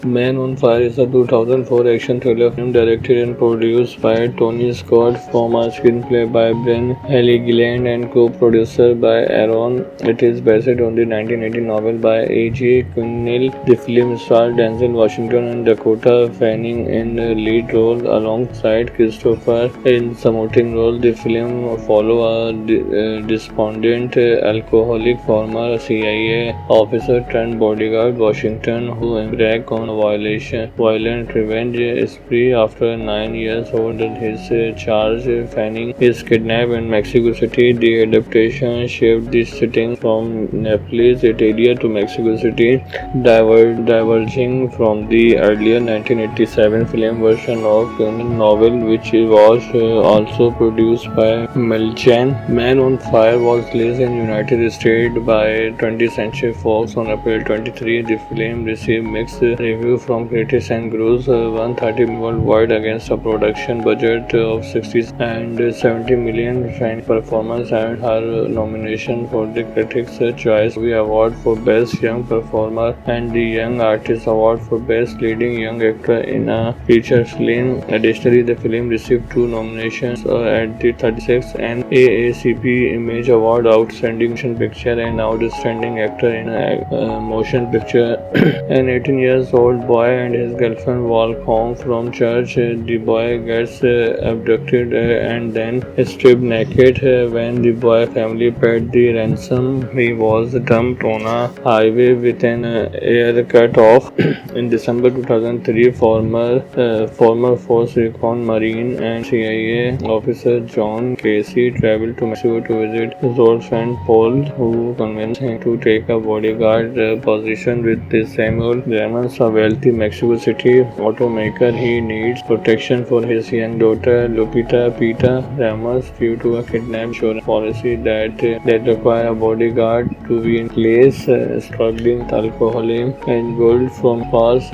Man on Fire is a 2004 action thriller film directed and produced by Tony Scott from a screenplay by Brian Haley Gilland and co-producer by Aaron. It is based on the 1980 novel by A.J. Quinnell. The film stars Denzel Washington and Dakota Fanning in the lead role alongside Christopher in supporting role. The film follows a despondent alcoholic former CIA officer turned bodyguard Washington who embarks on violent revenge spree after 9 years old his charge. Fanning is kidnapped in Mexico City. The adaptation shifted the setting from Naples, Italy to Mexico City, diverging from the earlier 1987 film version of the novel, which was also produced by Melchan. Man on Fire was released in United States by 20th Century Fox on April 23. The film received mixed reviews from critics and grossed $130 worldwide against a production budget of $60 and $70 million. Fanning performance earned her nomination for the Critics' Choice Movie Award for Best Young Performer and the Young Artist Award for Best Leading Young Actor in a Feature Film. Additionally, the film received 2 nominations at the 36th NAACP Image Award: Outstanding Motion Picture and Outstanding Actor in a Motion Picture. An 18-year-old boy and his girlfriend walk home from church. The boy gets abducted and then stripped naked. When the boy family paid the ransom, he was dumped on a highway with an ear cut off. In December 2003, former Force Recon Marine and CIA officer John Casey traveled to Mexico to visit his old friend Paul, who convinced him to take a bodyguard position with Samuel Ramos, a wealthy Mexico City automaker. He needs protection for his young daughter Lupita Pita Ramos due to a kidnap insurance policy that require a bodyguard to be in place. Struggling with alcoholism and guilt from past,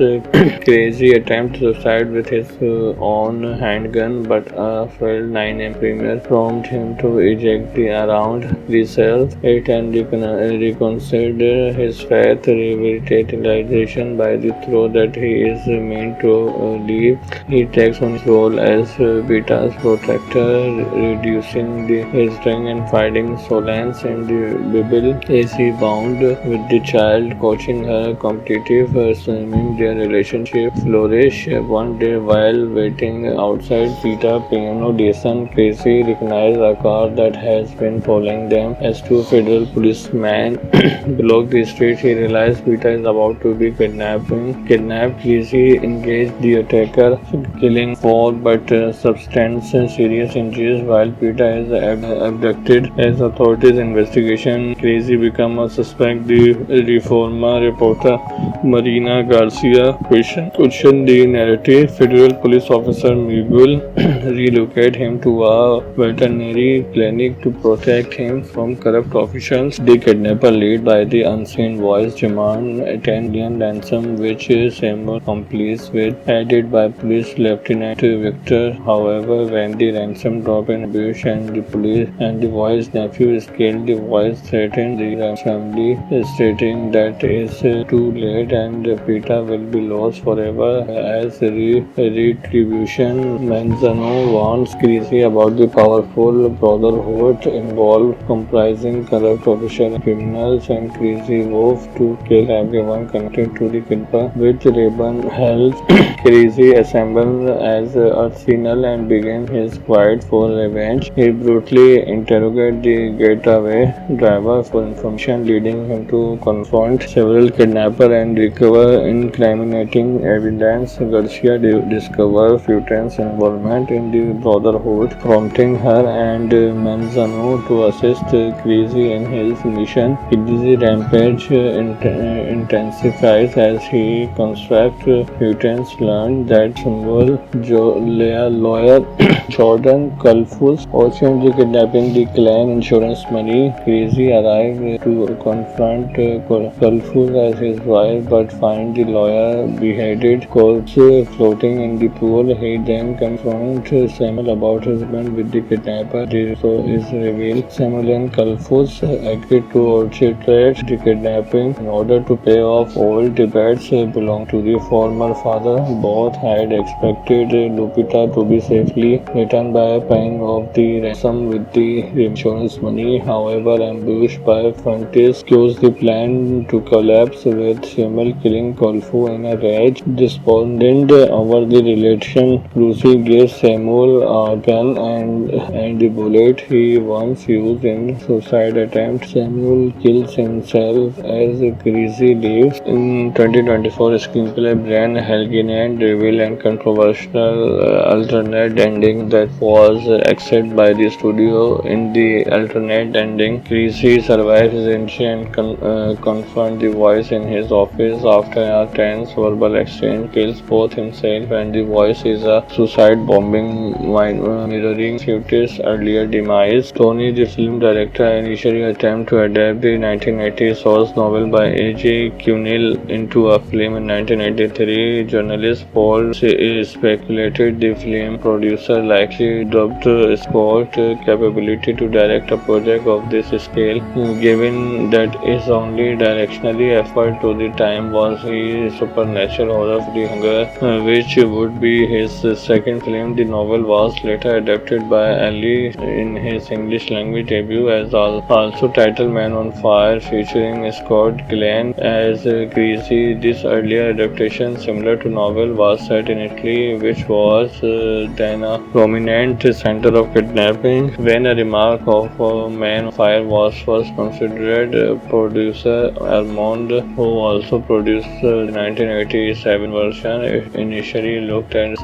Crazy attempt suicide with his own handgun, but a failed 9 AM premiere prompted him to eject around himself and reconsider his faith. Revitalization by the throw that he is meant to leave. He takes on his role as Beta's protector, reducing his strength and finding solace in the Bible as he bound with the child, coaching her competitive swimming. Their relationship flourished. One day while waiting outside Pita Piano Station, Casey recognized a car that has been following them. As 2 federal policemen block the street, he realizes Pita is about to be kidnapped. Casey engaged the attacker, killing 4 but substance serious injuries while Pita is abducted. As authorities investigation, Casey becomes a suspect. The Reforma reporter Marina Garcia questioned the narrative. Federal police officer Miguel relocated him to a veterinary clinic to protect him from corrupt officials. The kidnapper, led by the unseen voice, demand 10 million ransom, which Samuel complies with, aided by Police Lieutenant Victor. However, when the ransom drop in abuse and the voice nephew is killed, the voice threatens the family, stating that it's too late and Pita will be lost forever. As retribution, Manzano warns Casey about the powerful brotherhood involved, comprising corrupt officials and criminals, and Casey vows to kill everyone connected to the kidnapper. With Raven help, Casey assembles as arsenal and begins his fight for revenge. He brutally interrogates the getaway driver for information, leading him to confront several kidnappers and recover incriminating evidence. Garcia discovers Futan's involvement in the Brotherhood, prompting her and Manzano to assist Casey in his mission. Casey rampage intensifies as he constructs. Futan's learn that symbol lawyer Jordan Kalfus also kidnapping the clan insurance money. Casey arrives to confront Kalfus as his wife, but find the lawyer beheaded, corpse floating in the pool. He then confronts Samuel about his bond with the kidnapper. So is revealed Samuel and Kalfus agreed to orchestrate the kidnapping in order to pay off old debts. belonged to the former father. Both had expected Lupita to be safely returned by paying off the ransom with the insurance money. However, ambushed by Frontis, accused the plan to collapse, with Schimmel killing Kolfu in a rage. Despondent over the relation, Lucy gives Samuel a gun and the bullet he once used in suicide attempt. Samuel kills himself as Greasy leaves. In 2024 screenplay, Brian Helgeland revealed a controversial alternate ending that was accepted by the studio. In the alternate ending, Greasy survives his injury and confronts the voice in his office. After a tense verbal exchange, kills both himself and the voice is a suicide bombing, mirroring Futis' earlier demise. Tony, the film director, initially attempted to adapt the 1980 source novel by A.J. Cunil into a film in 1983. Journalist Paul speculated the film producer likely dubbed Scott's capability to direct a project of this scale, given that his only directionally effort to the time was his supernatural horror Free Hunger, which would be his second film. The novel was later adapted by Ali in his English language debut as also titled Man on Fire, featuring Scott Glenn as Greasy. This earlier adaptation, similar to novel, was set in Italy, which was then a prominent center of kidnapping. When a remark of Man on Fire was first considered, producer Armand, who also produced the 1987 version, initially looked at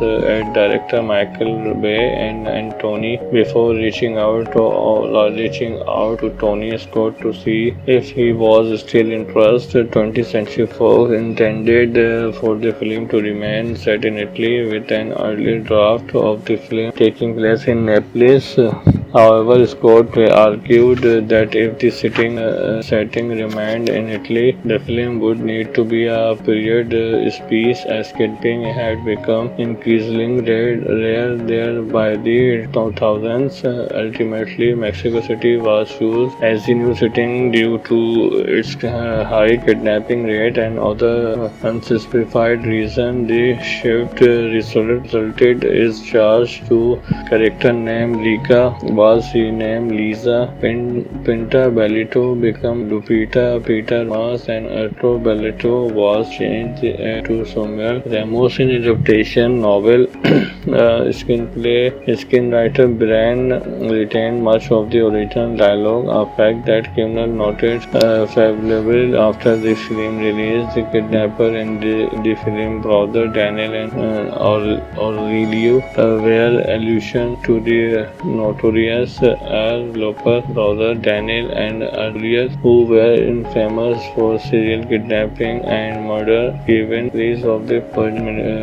director Michael Bay and Tony before reaching out to Tony Scott to see if he was still interested. 20th Century Fox intended for the film to remain set in Italy, with an early draft of the film taking place in Naples. However, Scott argued that if the setting remained in Italy, the film would need to be a period piece, as kidnapping had become increasingly rare there by the 2000s. Ultimately, Mexico City was chosen as the new setting due to its high kidnapping rate and other unspecified reasons. The shift resulted is charged to character named Lika was renamed Lisa. Pinta Bellito became Lupita. Peter Mas and Arturo Bellito was changed to Samuel Ramos. In adaptation novel screenwriter Brian retained much of the original dialogue, a fact that Kimmel noted favorably after the film release. The kidnapper in the film brother Daniel and Aurelio were allusion to the notorious Al Loper brother Daniel and Aurelius, who were infamous for serial kidnapping and murder. Given release of the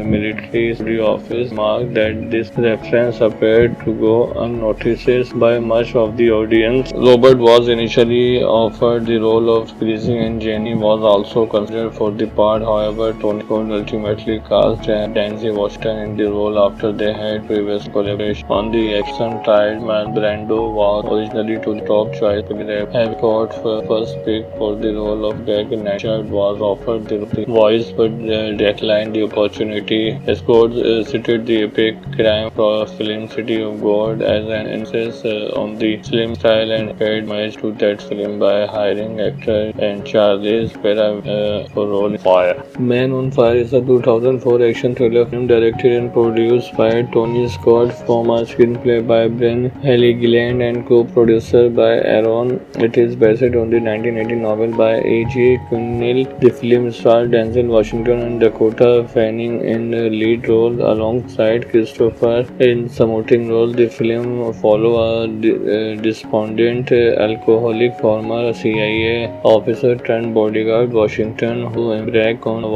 military study office marked that this reference appeared to go unnoticed by much of the audience. Robert was initially offered the role of Greasy and Jenny was also considered for the part. However, Tony Scott ultimately cast Denzel Washington in the role after they had previous collaboration on the action tried. Brando was originally to the top choice. Having Scott first picked for the role of Greg Nashard was offered the voice but declined the opportunity. Scott cited the epic crime film City of God as an emphasis on the slim style and paid homage to that film by hiring actor and Charlize Theron for role in Fire. Man on Fire is a 2004 action thriller film directed and produced by Tony Scott from a screenplay by Brian Helgeland and co-producer by Aaron. It is based on the 1980 novel by A.J. Cunil. The film stars Denzel Washington and Dakota Fanning in the lead role alongside Christopher in supporting role. The film follows a despondent alcoholic former CIA officer turned bodyguard Washington who embarks on a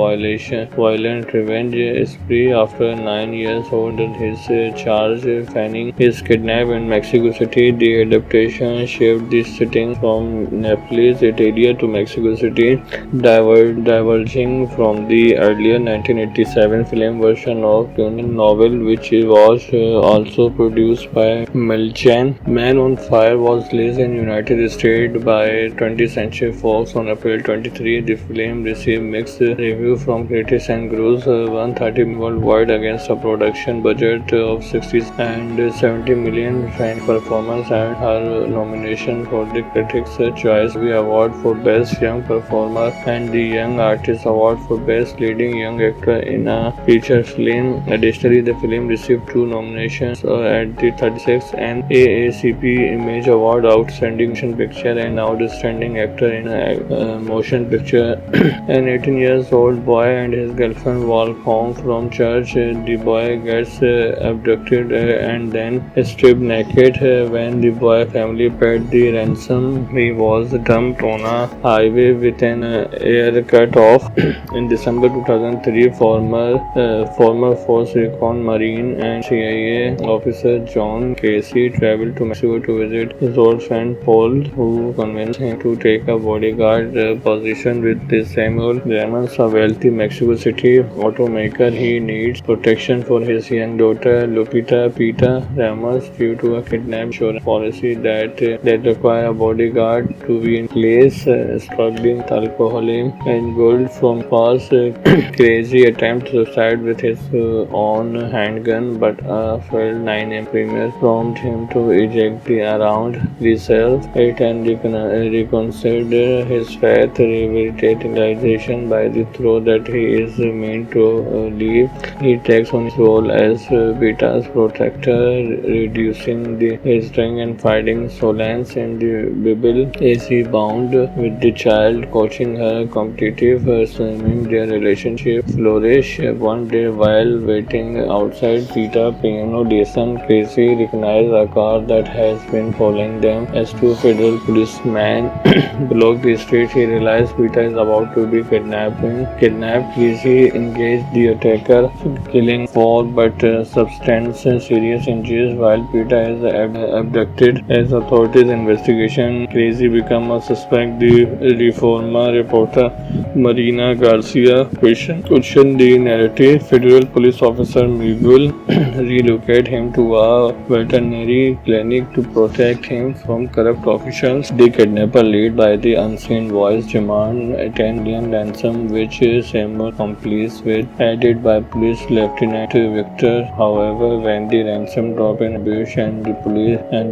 violent revenge spree after 9 years under his charge. Fanning is kidnapped in Mexico Mexico City. The adaptation shifted the setting from Naples, Italy to Mexico City, diverging from the earlier 1987 film version of the novel, which was also produced by Milchan. Man on Fire was released in United States by 20th Century Fox on April 23. The film received mixed reviews from critics and grossed $130 million worldwide against a production budget of $60 and $70 million. Fan performance earned her nomination for the Critics' Choice Award for Best Young Performer and the Young Artist Award for Best Leading Young Actor in a Feature Film. Additionally, the film received 2 nominations at the 36th NAACP Image Award, Outstanding Motion Picture and Outstanding Actor in a Motion Picture. An 18-year-old boy and his girlfriend walk home from church. The boy gets abducted and then stripped naked. When the boy family paid the ransom, he was dumped on a highway with an ear cut off. In December 2003, former Force Recon Marine and CIA officer John Casey traveled to Mexico to visit his old friend Paul, who convinced him to take a bodyguard position with Samuel Ramos, a wealthy Mexico City automaker. He needs protection for his young daughter Lupita Pita Ramos due to a kidnap insurance policy that require a bodyguard to be in place. Struggling with alcoholism and guilt from past, Crazy attempt suicide with his own handgun, but a failed 9 premiere prompted him to eject around the cells. It and reconsider his faith, revitalization by the throat that he is meant to leave. He takes on his role as Beta's protector, reducing his strength and fighting Solance in the Bible as he bound with the child, coaching her competitive swimming. Their relationship flourished. One day while waiting outside Peter piano lesson, Crazy recognized a car that has been following them. As 2 federal policemen block the street, he realized Peter is about to be kidnapped. Crazy engaged the attacker, killing 4 but substantial serious injuries while Peter is abducted. As authorities investigation, Crazy become a suspect. The Reforma reporter Marina Garcia questioned the narrative. Federal police officer Miguel relocated him to a veterinary clinic to protect him from corrupt officials. The kidnapper, led by the unseen voice, demand a 10 million ransom, which Samuel complies with, aided by police lieutenant Victor. However, when the ransom dropped in ambush and the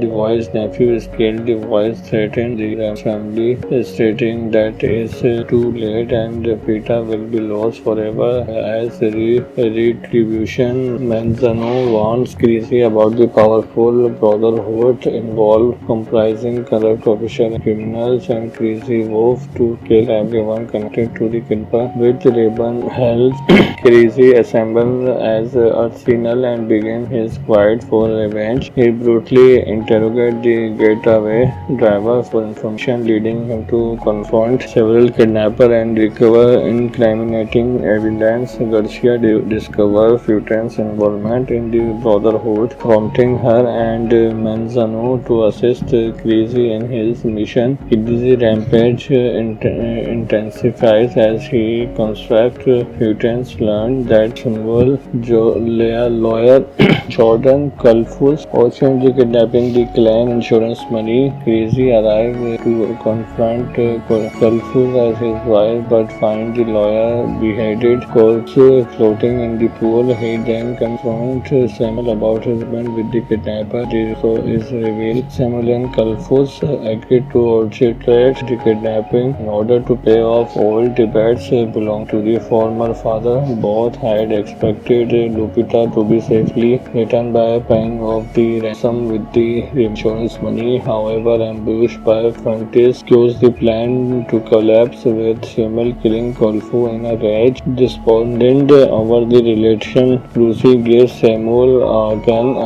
boy's nephew is killed, the voice threatened the family, stating that it's too late and Peter will be lost forever. As retribution, Manzano warns Crazy about the powerful brotherhood involved, comprising corrupt officials and criminals, and Crazy vows to kill everyone connected to the kidnapper. With Raven help, Crazy assembles as arsenal and begins his quest for revenge. He brutally interrogates the getaway driver for information, leading him to confront several kidnappers and recover incriminating evidence. Garcia discovers Futan's involvement in the Brotherhood, prompting her and Manzano to assist Crazy in his mission. His rampage intensifies as he constructs Futan's learned that symbol lawyer Jordan Kalfus orchestrated the kidnapping. The clan insurance money. Crazy arrives to confront Kalfus as his wife, but find the lawyer beheaded, corpse floating in the pool. He then confronts Samuel about his bond with the kidnapper. The is revealed. Samuel and Kalfus agreed to orchestrate the kidnapping in order to pay off old debts belonging to the former father. Both had expected Lupita to be safely returned by paying off the ransom with the insurance money. However, ambushed by Frontis, caused the plan to collapse, with Samuel killing Kalfu in a rage. Despondent over the relation, Lucy gives Samuel a gun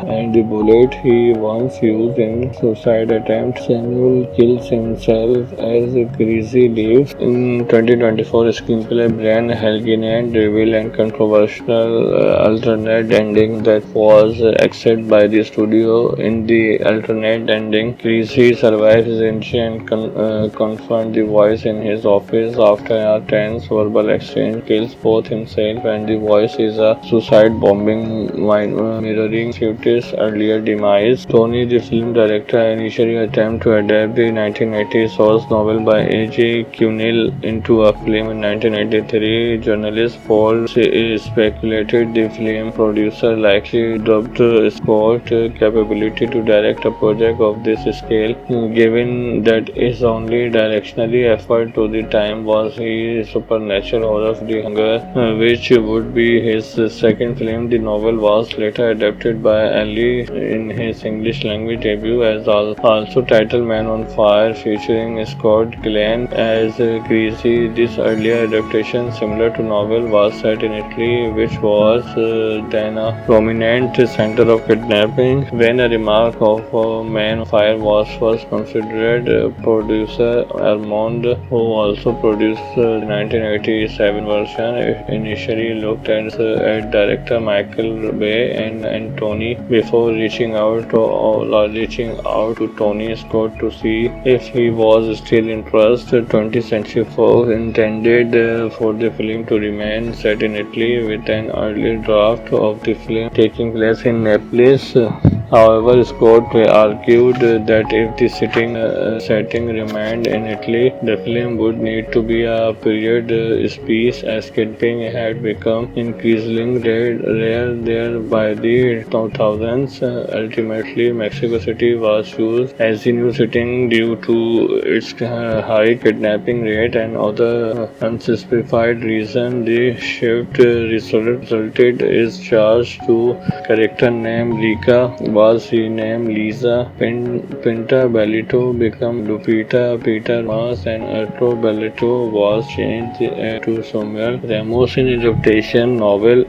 and the bullet he once used in suicide attempt. Samuel kills himself as Crazy leaves. In 2024 screenplay, Brian Helgeland revealed a controversial alternate ending that was accepted by the studio. studio in the alternate ending. Greasy survives his injury and confronts the voice in his office. After a tense verbal exchange, kills both himself and the voice is a suicide bombing mirroring Swift's earlier demise. Tony, the film director, initially attempted to adapt the 1980 source novel by A.J. Cuneill into a film in 1983. Journalist Paul speculated the film producer likely dubbed Scott's capability to direct a project of this scale, given that his only directionally effort to the time was his supernatural horror The Hunger, which would be his second film. The novel was later adapted by Ali in his English language debut as also titled Man on Fire, featuring Scott Glenn as Greasy. This earlier adaptation, similar to novel, was set in Italy, which was then a prominent center of kidnapping. When a remark of Man on Fire was first considered, producer Armand, who also produced the 1987 version, initially looked at director Michael Bay and Tony before reaching out to Tony Scott to see if he was still interested. 20th Century Fox intended for the film to remain set in Italy, with an early draft of the film taking place in Naples. However, Scott argued that if the setting remained in Italy, the film would need to be a period piece, as kidnapping had become increasingly rare there by the 2000s. Ultimately, Mexico City was chosen as the new setting due to its high kidnapping rate and other unspecified reason. The shift resulted is charged to character named Rika was renamed Lisa. Pinta Bellito became Lupita. Peter Mas and Arturo Bellito was changed to Samuel Ramos. In adaptation novel,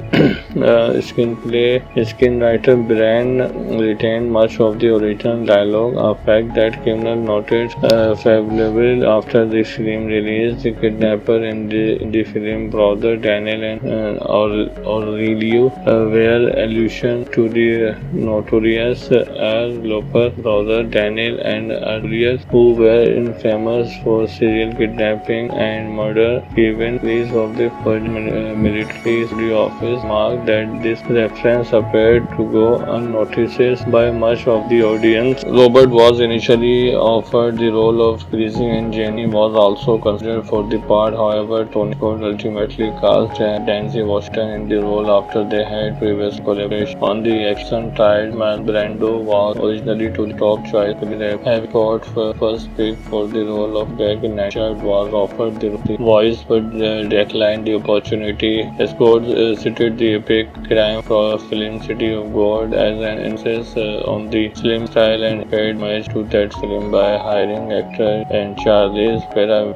screenwriter Brian retained much of the original dialogue, a fact that Kimmel noted favorably after the film release. The kidnapper in the film brother Daniel and Aurelio were allusion to the notorious Al Loper brother Daniel and Aurelio, who were infamous for serial kidnapping and murder. Given release of the first military office marked that this reference appeared to go unnoticed by much of the audience. Robert was initially offered the role of Greasy and Jenny was also considered for the part. However, Tony Scott ultimately cast Denzel Washington in the role after they had previous collaboration on the action. Tried Brando was originally to the top choice. Have Scott first picked for the role of Greg Nashard was offered the voice but declined the opportunity. Scott cited the epic crime film City of God as an emphasis on the slim style and paid homage to that film by hiring actor and Charlize Theron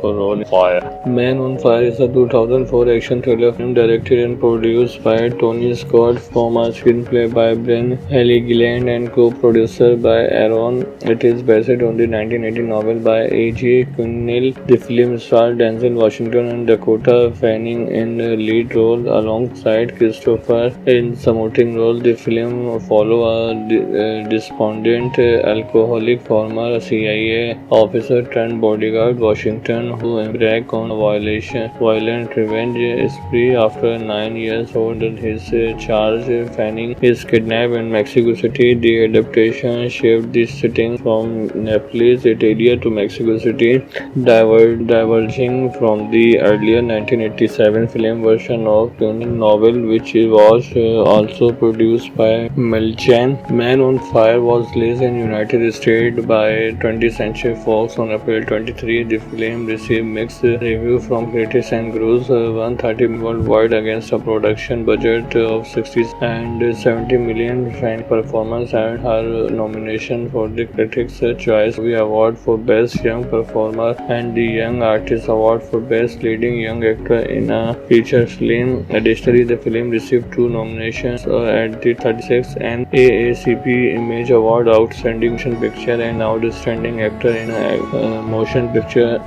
for role in Fire. Man on Fire is a 2004 action thriller film directed and produced by Tony Scott from a screenplay by Brian Haley Gilland and co-producer by Aaron. It is based on the 1980 novel by A.J. Cuneill. The film stars Denzel Washington and Dakota Fanning in the lead role alongside Christopher in supporting role. The film follows a despondent alcoholic former CIA officer turned bodyguard Washington who embarks on a violent revenge spree after 9 years under his charge. Fanning is kidnapped in Mexico City. The adaptation shifted the setting from Naples, Italy to Mexico City, diverging from the earlier 1987 film version of the novel, which was also produced by Melchan. Man on Fire was released in United States by 20th Century Fox on April 23. The film received mixed reviews from critics and grossed $130 worldwide against a production budget of $60 and $70 million. Frank performance earned her nomination for the Critics' Choice Movie Award for Best Young Performer and the Young Artist Award for Best Leading Young Actor in a Feature Film. Additionally, the film received 2 nominations at the 36th NAACP Image Award, Outstanding Motion Picture and Outstanding Actor in a Motion Picture.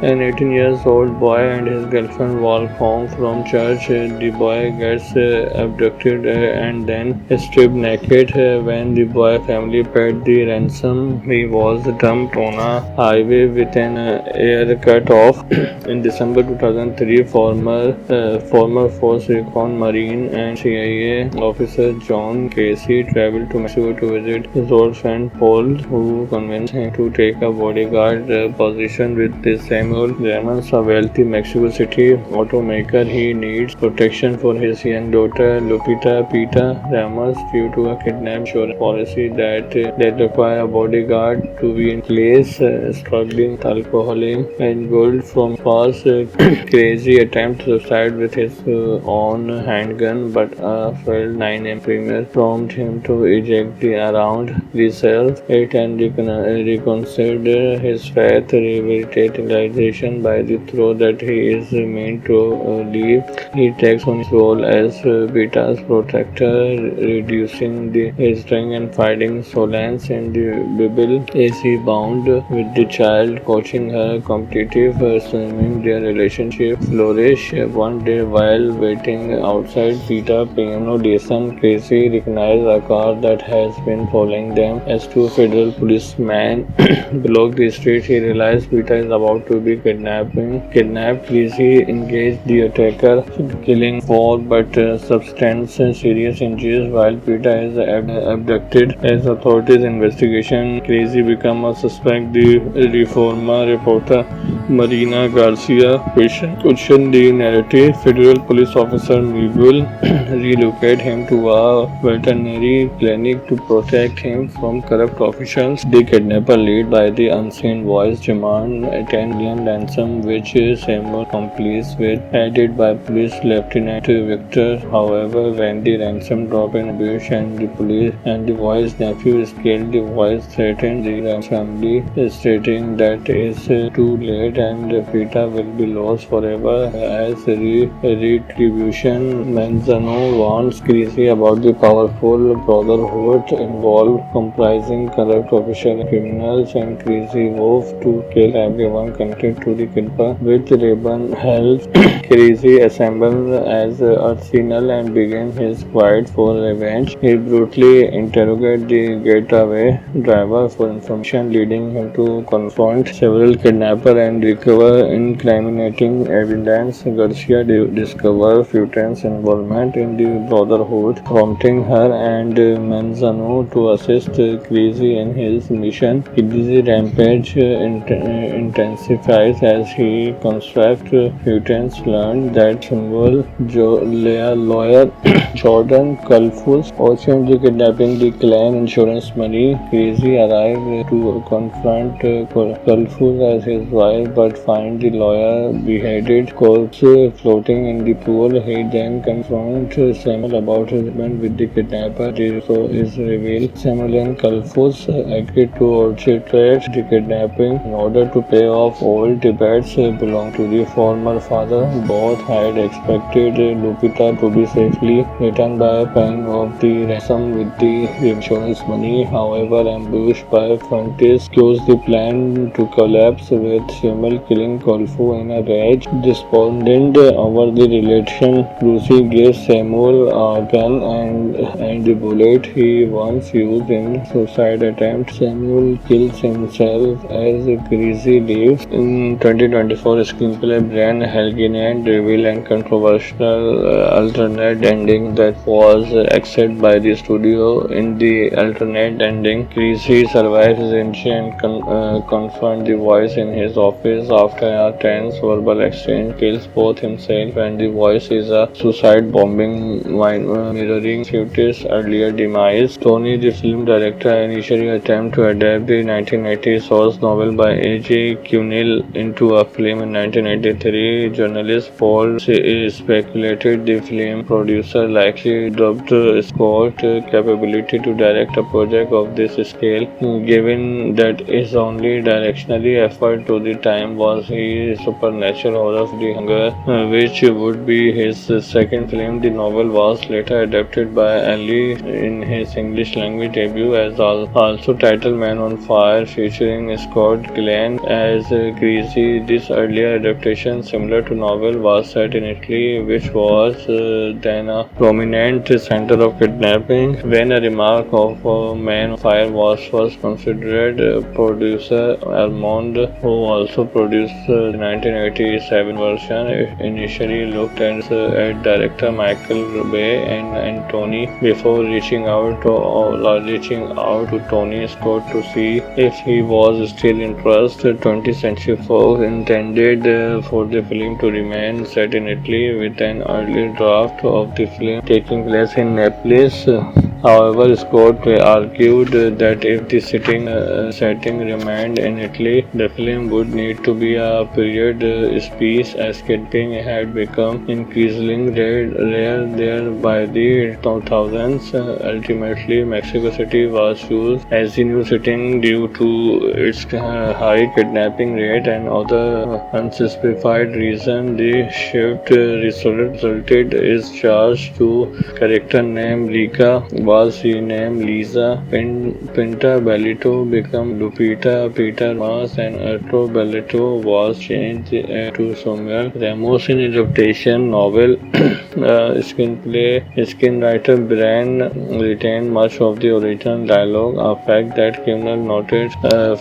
An 18-year-old boy and his girlfriend walk home from church. The boy gets abducted and then stripped naked. when the boy family paid the ransom, he was dumped on a highway with an air cut off. In December 2003, former Force Recon Marine and CIA officer John Casey traveled to Mexico to visit his old friend Paul, who convinced him to take a bodyguard position with Samuel Ramos, a wealthy Mexico City automaker. He needs protection for his young daughter Lupita Pita Ramos due to a kidnap insurance policy that require a bodyguard to be in place. Struggling with alcoholism and guilt from past, Crazy attempt to suicide with his own handgun, but a failed 9 a.m. premier prompted him to eject around the cells. It and reconsider his faith, revitalization by the throw that he is meant to leave. He takes on his role as Beta's protector, reducing his strength and fighting Solans in the Bible as he bound with the child, coaching her competitive swimming. Their relationship flourished. One day, while waiting outside Peter Piano Station, Casey recognized a car that has been following them. As two federal policemen blocked the street, he realized Peter is about to be kidnapped. Casey engaged the attacker, killing four but substantial serious injuries, while Peter is abducted. As authorities investigation, Casey became a suspect. The Reforma reporter Marina Garcia questioned the narrative. Federal police officer Miguel relocated him to a veterinary clinic to protect him from corrupt officials. The kidnapper, led by the unseen voice, demanded 10 million ransom, which Samuel complies with, aided by police lieutenant Victor. However, when the ransom dropped in bush and the boy's nephew is killed, the voice threatened the family, stating that it's too late and Peter will be lost forever. As retribution, Manzano warns Casey about the powerful brotherhood involved, comprising corrupt officials and criminals, and Casey vows to kill everyone connected to the kidnapper. With Raven help, Casey assembled as arsenal and began his fight for revenge. He brutally interrogated the getaway driver for information, leading him to confront several kidnappers and recover incriminating evidence. Garcia discovered Futan's involvement in the Brotherhood, prompting her and Manzano to assist Casey in his mission. Casey's rampage intensifies as he constructs Futan's learned that symbol lawyer Jordan Kalfus also in the kidnapping the clan insurance money. Casey arrived to confront Kalfus as his wife, but find the lawyer beheaded corpse floating in the pool. He then confronts Samuel about his event with the kidnapper. So is revealed. Samuel and Kalfus agreed to orchestrate the kidnapping in order to pay off old debts belonging to the former father. Both had expected Lupita to be safely returned by paying off the ransom with the insurance money. However, ambushed by frontiers, caused the plan to collapse, with Samuel killing Kalfu in a rage. Despondent over the relation, Lucy gives Samuel a gun and the bullet he once used in suicide attempt. Samuel kills himself as Casey leaves. In 2024 screenplay, Brian Helgeland revealed a controversial alternate ending that was accepted by the studio. In the alternate ending, Casey survives his incident and confronts the voice in his office. After a tense verbal exchange, kills both himself and the voice is a suicide bombing, mirroring Futis' earlier demise. Tony, the film director, initially attempted to adapt the 1980 source novel by A.J. Cunil into a film in 1983. Journalist Paul speculated the film producer likely dubbed Scott's capability to direct a project of this scale, given that his only directionally effort to the time time was he Supernatural Horror The Hunger, which would be his second film. The novel was later adapted by Ali in his English language debut as also titled Man on Fire, featuring Scott Glenn as Greasy. This earlier adaptation, similar to novel, was set in Italy, which was then a prominent center of kidnapping. When a remark of Man on Fire was first considered, producer Armand, who also produced the 1987 version, initially looked at director Michael Bay and Tony before reaching out to Tony Scott to see if he was still interested. 20th Century Fox intended for the film to remain set in Italy, with an early draft of the film taking place in Naples. However, Scott argued that if the setting remained in Italy, the film would need to be a period piece, as kidnapping had become increasingly rare there by the 2000s. Ultimately, Mexico City was chosen as the new setting due to its high kidnapping rate and other unspecified reason. The shift resulted is charged to character named Lika was renamed Lisa. Pinta Bellito became Lupita. Peter Mas and Arturo Bellito was changed to Samuel Ramos. In adaptation novel, screenwriter Brian retained much of the original dialogue, a fact that Kimmel noted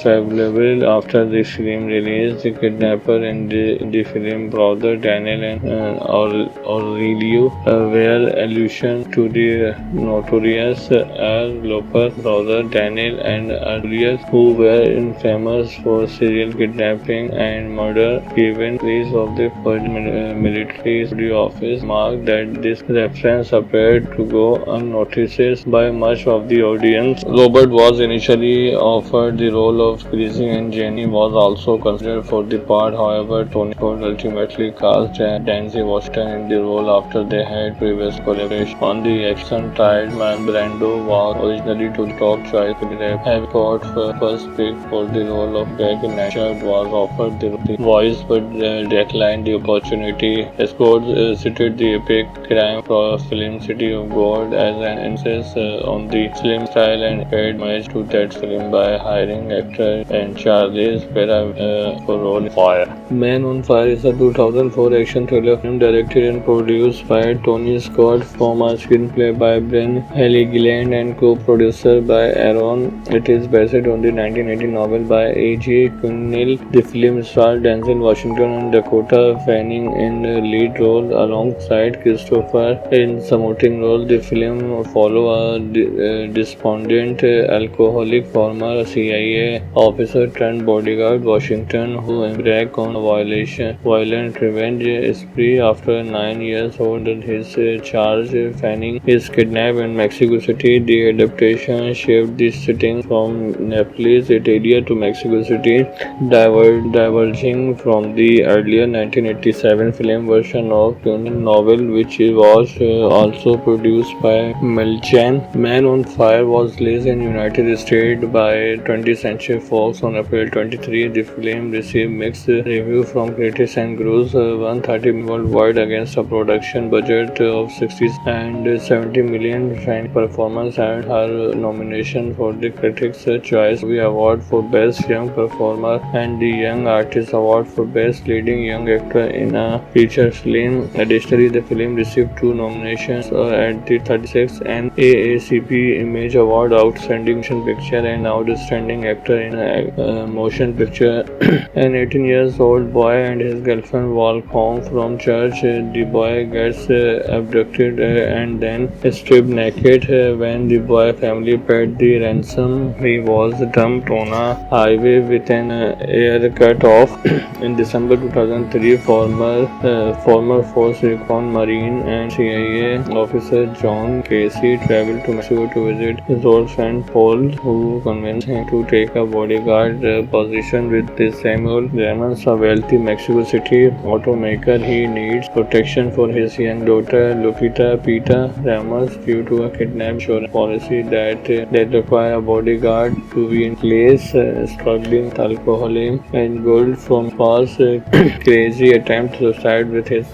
favorably after the film release. The kidnapper in the film brother Daniel and Aurelio were allusion to the notorious Loper brother Daniel and Aurelius, who were infamous for serial kidnapping and murder. Given release of the first military studio office marked that this reference appeared to go unnoticed by much of the audience. Robert was initially offered the role of Greasy, and Jenny was also considered for the part. However, Tony Scott ultimately cast Denzel Washington in the role after they had previous collaboration on the action. Tried man Brando was originally to the top choice candidate. Having Scott first picked for the role of Greg Nashard was offered the voice but declined the opportunity. Scott cited the epic crime film City of God as an emphasis on the slim style and paid homage to that film by hiring actor and Charlize Theron for role Fire. Man on Fire is a 2004 action thriller film directed and produced by Tony Scott from a screenplay by Brian Haley Gilland and co-producer by Aaron. It is based on the 1980 novel by A.J. Cunningham. The film stars Denzel Washington and Dakota Fanning in the lead role alongside Christopher in supporting role. The film follows a despondent alcoholic former CIA officer turned bodyguard Washington who embarks on a violent revenge spree. After 9 years old his charge, Fanning is kidnapped in Mexico City. The adaptation shifted the setting from Naples, Italy to Mexico City, diverging from the earlier 1987 film version of the novel, which was also produced by Melchan. Man on Fire was released in United States by 20th Century Fox on April 23. The film received mixed reviews from critics and grossed $130 million worldwide against a production budget of $60 and $70 million. Fanning performance earned her nomination for the Critics' Choice Award for Best Young Performer and the Young Artist Award for Best Leading Young Actor in a Feature Film. Additionally, the film received 2 nominations at the 36th NAACP Image Award, Outstanding Motion Picture and Outstanding Actor in a Motion Picture. An 18-year-old boy and his girlfriend walk home from church. The boy gets abducted and then stripped naked. When the boy family paid the ransom, he was dumped on a highway with an ear cut off. In December 2003, former Force Recon Marine and CIA officer John Casey traveled to Mexico to visit his old friend Paul, who convinced him to take a bodyguard position with Samuel Ramos, a wealthy Mexico City automaker. He needs protection for his young daughter Lupita Ramos due to a kidnapping kidnap insurance policy that require a bodyguard to be in place, struggling with alcoholism and gold from past. Crazy attempt suicide with his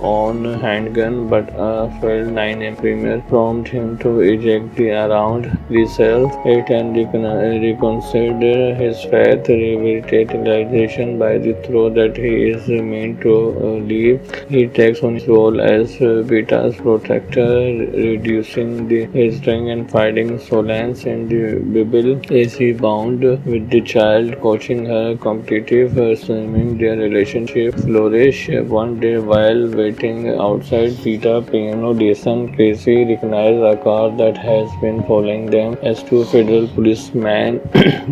own handgun, but a failed 9 premier prompted him to eject the around himself it and reconsider his faith, revitalization by the throw that he is meant to leave. He takes on his role as Beta's protector, reducing his strength and fighting Solance in the Bible as he bound with the child, coaching her competitive swimming. Their relationship flourished. One day while waiting outside Peter Piano Jason Crazy recognized a car that has been following them. As two federal policemen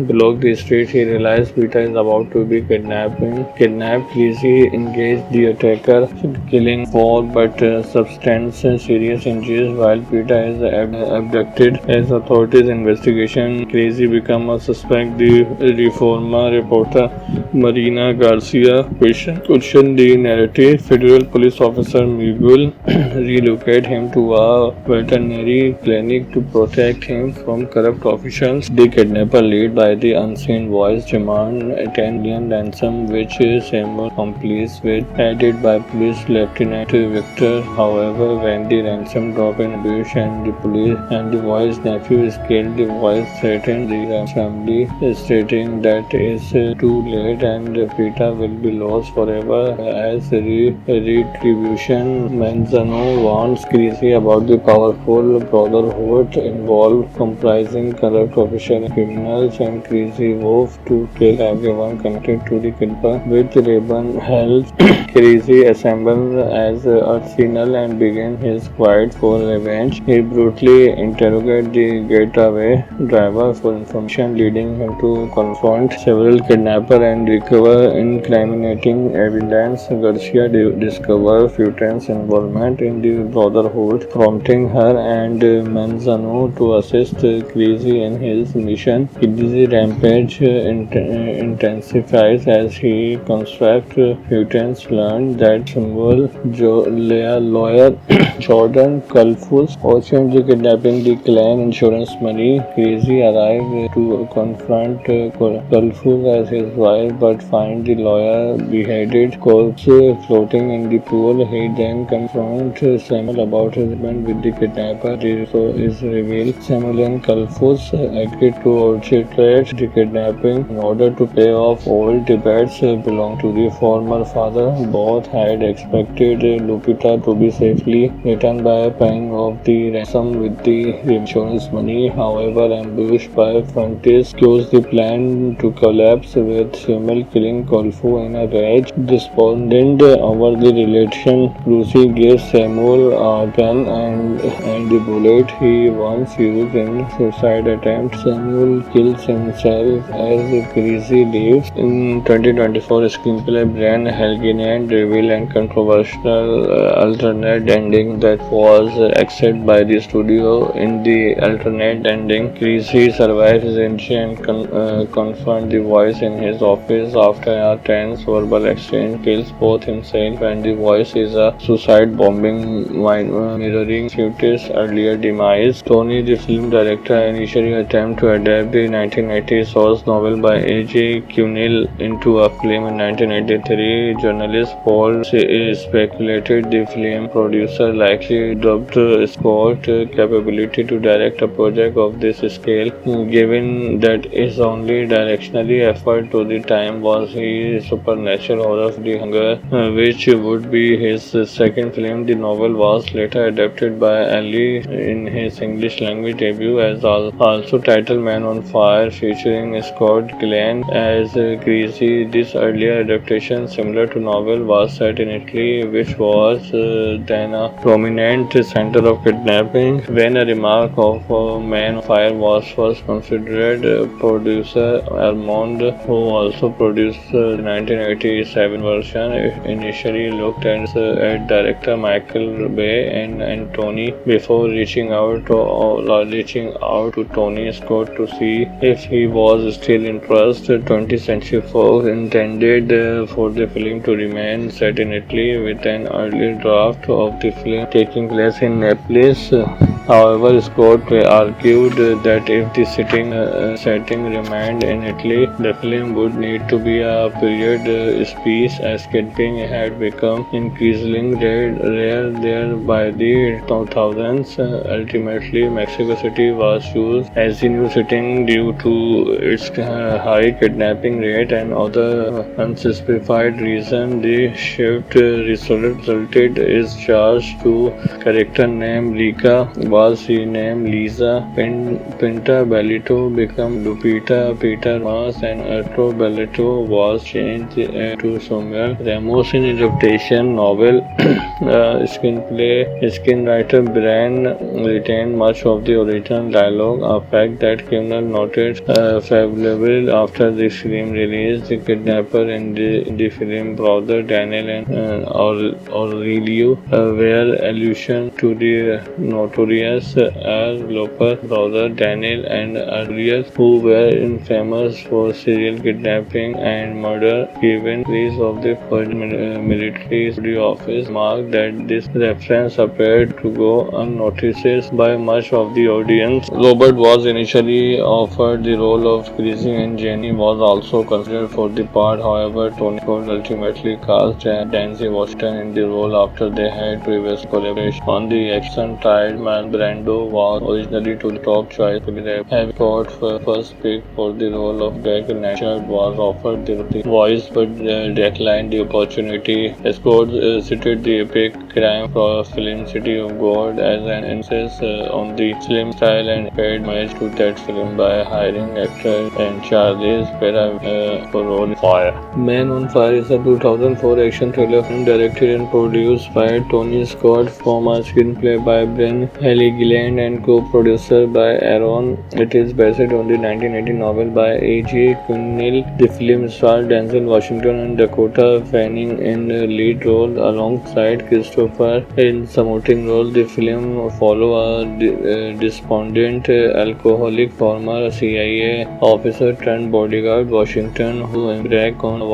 block the street, he realized Peter is about to be kidnapped. Crazy engaged the attacker, killing 4 but substantial serious injuries while Peter is abducted. As authorities investigation, Crazy become a suspect. The Reforma reporter Marina Garcia questioned the narrative. Federal police officer Miguel relocated him to a veterinary clinic to protect him from corrupt officials. The kidnapper, led by the unseen voice, demand 10 million ransom, which Samuel complies with, added by police lieutenant Victor. However, when the ransom dropped in bush and the voice nephew is killed, the voice threatened the family, stating that it's too late and Peter will be lost forever. As retribution, Manzano warns Crazy about the powerful brotherhood involved, comprising corrupt officials and criminals, and Crazy vows to kill everyone connected to the kidnapper. With Raven Hells, Crazy assembles as arsenal and begins his quest for revenge. He brutally interrogates the getaway driver for information, leading him to confront several kidnappers and recover incriminating evidence. Garcia discovers Futan's involvement in the Brotherhood, prompting her and Manzano to assist Crazy in his mission. Crazy's rampage intensifies as he constructs Futan's learned that symbol lawyer Jordan Kalfus auctioned the kidnapping the clan insurance money. Crazy arrives to confront Kalfus as his wife, but find the lawyer beheaded, corpse floating in the pool. He then confronts Samuel about his husband with the kidnapper. This is revealed. Samuel and Kalfus agreed to orchestrate the kidnapping in order to pay off old debts belonging to the former father. Both had expected Lupita to be safely returned by paying off the ransom with the insurance money. However, ambushed by Frontis, caused the plan to collapse, with Samuel killing Kalfu in a rage. Despondent over the relation, Lucy gives Samuel a gun and the bullet he once used in suicide attempt. Samuel kills himself as Crazy leaves. In 2024 screenplay, Brian Helgeland revealed a controversial alternate ending that was accepted by the studio. In the alternate ending, Crazy survives his injury and confronts the voice in his office. After a tense verbal exchange, kills both himself and the voice is a suicide bombing, mirroring Futis' earlier demise. Tony, the film director, initially attempted to adapt the 1980 source novel by A.J. Cunil into a film in 1983. Journalist Paul speculated the film producer likely dubbed Scott's capability to direct a project of this scale, given that his only directionally effort to the time was his supernatural horror of The Hunger, which would be his second film. The novel was later adapted by Ali in his English language debut as also titled Man on Fire, featuring Scott Glenn as Crazy. This earlier adaptation, similar to novel, was set in Italy, which was then a prominent center of kidnapping. When a remark of Man on Fire was first considered, producer Armand, who also produced the 1987 version, initially looked at director Michael Bay and Tony before reaching out to Tony Scott to see if he was still interested. 20th Century Fox intended for the film to remain set in Italy, with an early draft of the film taking place in Naples. However, Scott argued that if the setting remained in Italy, the film would need to be a period piece, as kidnapping had become increasingly rare there by the 2000s. Ultimately, Mexico City was chosen as the new setting due to its high kidnapping rate and other unspecified reason. The shift resulted is charged to character named Lika was renamed Lisa. Pinta Bellito became Lupita. Peter Mas and Arturo Bellito was changed to Samuel Ramos in adaptation novel. Screenwriter Brian retained much of the original dialogue, a fact that Kimmel noted favorably after the film release. The kidnapper in the film brother Daniel and Aurelio were allusion to the notorious Loper brother Daniel and Aurelio, who were infamous for serial kidnapping and murder. Given release of the first military studio office marked that this reference appeared to go unnoticed by much of the audience. Robert was initially offered the role of Greasy, and Jenny was also considered for the part. However, Tony Scott ultimately cast Denzel Washington in the role after they had previous collaboration on the action-tired man. Brando was originally to the top choice. Having Scott first pick for the role of Greg Nashard was offered the voice but declined the opportunity. Scott cited the epic crime film City of God as an emphasis on the film style and paid homage to that film by hiring actor and Charlize Theron for role in Fire. Man on Fire is a 2004 action thriller film directed and produced by Tony Scott from a screenplay by Brian Haley Gilland and co-producer by Aaron. It is based on the 1980 novel by A.J. Cunnill. The film stars Denzel Washington and Dakota Fanning in the lead role alongside Christopher in supporting role. The film follows a despondent alcoholic former CIA officer turned bodyguard Washington who embarks on a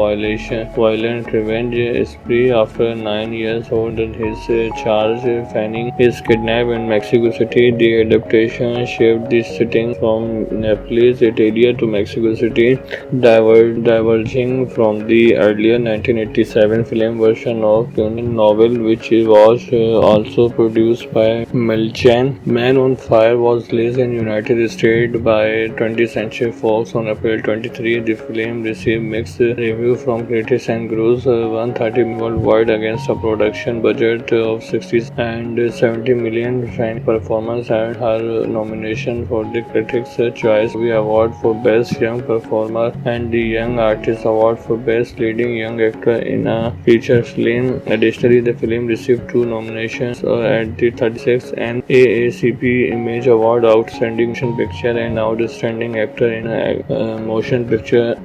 violent revenge spree after 9 years holding his charge. Fanning is kidnapped in Mexico City. The adaptation shifted the setting from Naples, Italy to Mexico City, diverging from the earlier 1987 film version of the novel, which was also produced by Melchan. Man on Fire was released in United States by 20th Century Fox on April 23. The film received mixed reviews from critics and grossed $130 million worldwide against a production budget of $60 and $70 million. Fanning performance had her nomination for the Critics' Choice Award for Best Young Performer and the Young Artist Award for Best Leading Young Actor in a Feature Film. Additionally, the film received 2 nominations at the 36th NAACP Image Award, Outstanding Motion Picture and Outstanding Actor in a Motion Picture.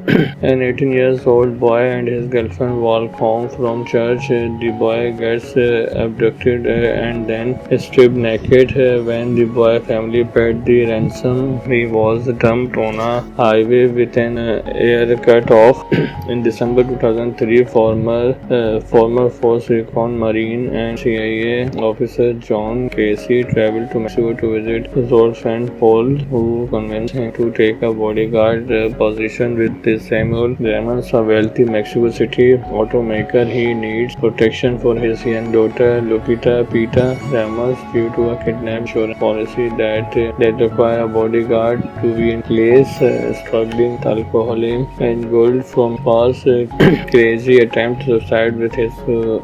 An 18-year-old boy and his girlfriend walk home from church. The boy gets abducted and then stripped naked. When the boy family paid the ransom, he was dumped on a highway with an ear cut off. In December 2003, former Force Recon Marine and CIA officer John Casey traveled to Mexico to visit his old friend Paul, who convinced him to take a bodyguard position with Samuel Ramos, a wealthy Mexico City automaker. He needs protection for his young daughter Lupita Pita Ramos due to a kidnap insurance policy that require a bodyguard to be in place. Struggling with alcoholism and guilt from past crazy attempt to suicide with his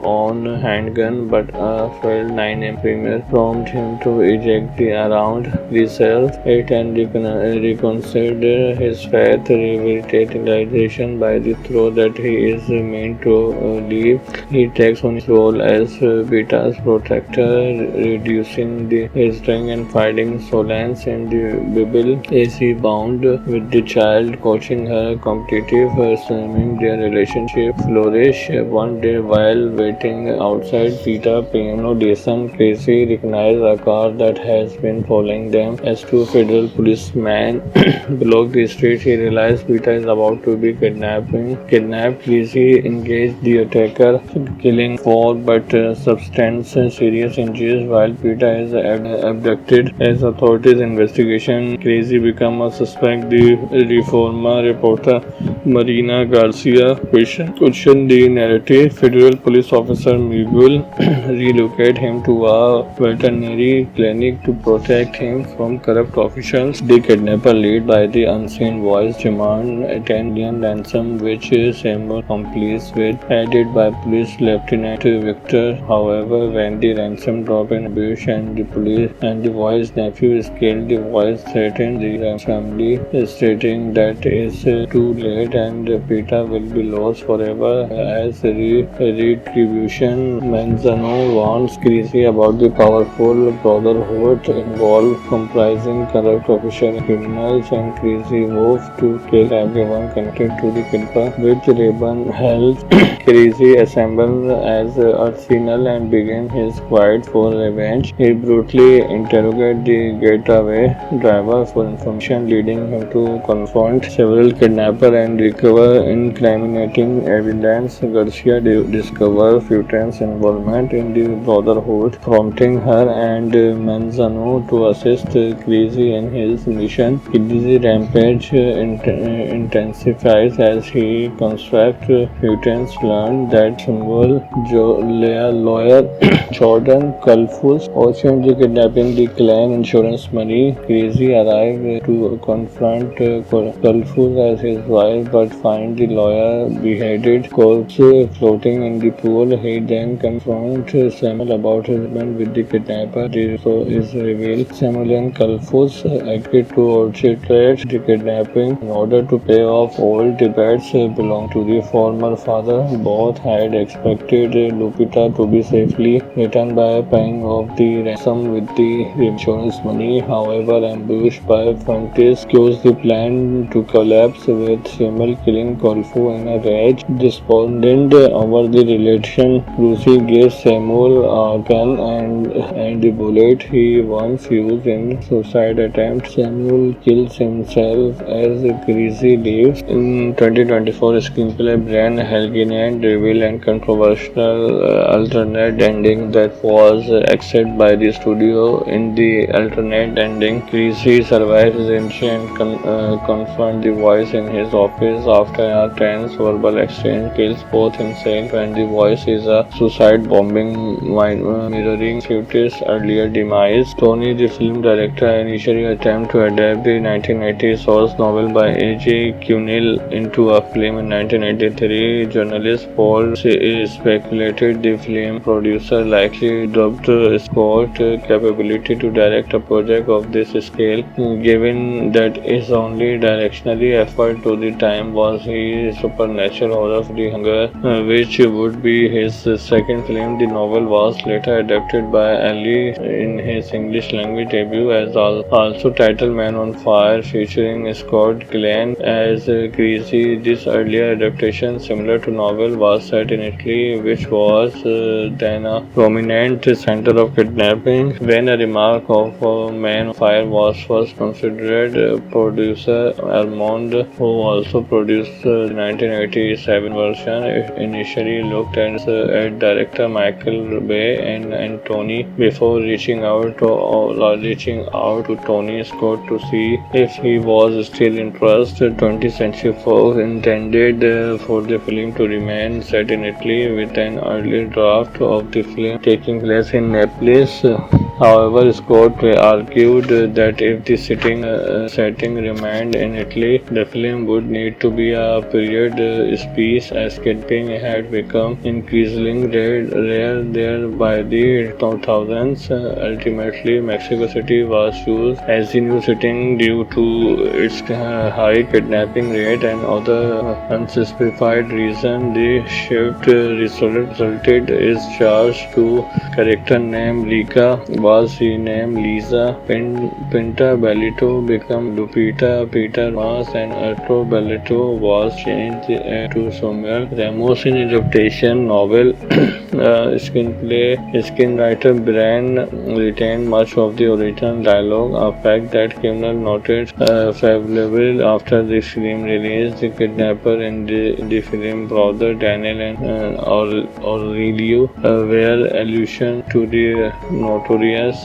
own handgun, but a failed 9 AM premier prompted him to eject around himself and reconsider his faith, revitalization by the thought that he is meant to leave. He takes on his role as Beta's protector, reducing his strength and finding solace in the Bible as he bound with the child, coaching her competitive swimming. Their relationship flourished. One day while waiting outside Peter paying no attention. Casey recognizes a car that has been following them. As two federal policemen block the street, he realizes Peter is about to be kidnapped. Casey engages the attacker, killing four but sustains serious injuries while Peter is abducted. As authorities investigation, Casey becomes a suspect. The reformer reporter Marina Garcia questioned the narrative. Federal police officer Miguel relocated him to a veterinary clinic to protect him from corrupt officials. The kidnapper, led by the unseen voice, demand a 10 million ransom, which Samuel completes with, added by Police Lieutenant Victor. However, when the ransom drop in ambush and the voice nephew is killed, the voice threatens the family, stating that it's too late and Peter will be lost forever. As retribution, Manzano warns Casey about the powerful brotherhood involved, comprising corrupt officials and criminals, and Casey vows to kill everyone connected to the kidnapper. With Raven helps, Casey assembles as arsenal and begins his quest for revenge. He brutally interrogates the getaway driver for information, leading him to confront several kidnappers and recover incriminating evidence. Garcia discovers Futan's involvement in the Brotherhood, prompting her and Manzano to assist Casey in his mission. Casey's rampage intensifies as he constructs Futan's learn that symbol lawyer Jordan Kalfus also kidnapping the clan insurance money. Casey arrives to confront Kalfus as his wife but finds the lawyer beheaded corpse floating in the pool. He then confronts Samuel about his bond with the kidnapper. This is revealed. Samuel and Kalfus agreed to orchestrate the kidnapping in order to pay off old debts belonging to the former father. Both had expected Lupita to be safely returned by paying off the ransom with the insurance money. However, ambushed by Frontis, caused the plan to collapse, with Samuel killing Kalfu in a rage. Despondent over the relation, Lucy gives Samuel a gun and the bullet he once used in suicide attempt. Samuel kills himself as Casey leaves. In 2024 screenplay, Brian Helgeland revealed a controversial alternate ending that was accepted by the studio. In the alternate ending, Casey survives his incident and confronts the voice in his office. After a tense verbal exchange, kills both himself and the voice is a suicide bombing, mirroring Futis' earlier demise. Tony, the film director, initially attempted to adapt the 1980 source novel by A.J. Cunil into a film in 1983. Journalist Paul speculated the film producer likely doubted Scott's capability to direct a project of this scale, given that his only directionally effort to the time was his supernatural horror The Hunger, which would be his second film. The novel was later adapted by Ali in his English language debut as also titled Man on Fire, featuring Scott Glenn as Casey. This earlier adaptation, similar to novel, was set in Italy, which was then a prominent center of kidnapping. When a remark of Man on Fire was first considered, producer Armand, who also produced the 1987 version, initially looked at director Michael Bay and Tony before reaching out to Tony Scott to see if he was still interested. 20th Century Fox intended for the film to remain set in Italy, with an early draft of the film taking place in Naples. However, Scott argued that if the setting remained in Italy, the film would need to be a period piece, as kidnapping had become increasingly rare there by the 2000s. Ultimately, Mexico City was chosen as the new setting due to its high kidnapping rate and other unspecified reasons. The shift resulted is charged to character named Lika was renamed Lisa. Pinta Bellito became Lupita. Peter Mas and Arturo Bellito was changed to Samuel Ramos in adaptation novel. Screenwriter Brian retained much of the original dialogue, a fact that Kimmel noted favorably after the film release. The kidnapper in the film brother Daniel and Aurelio were allusion to the notorious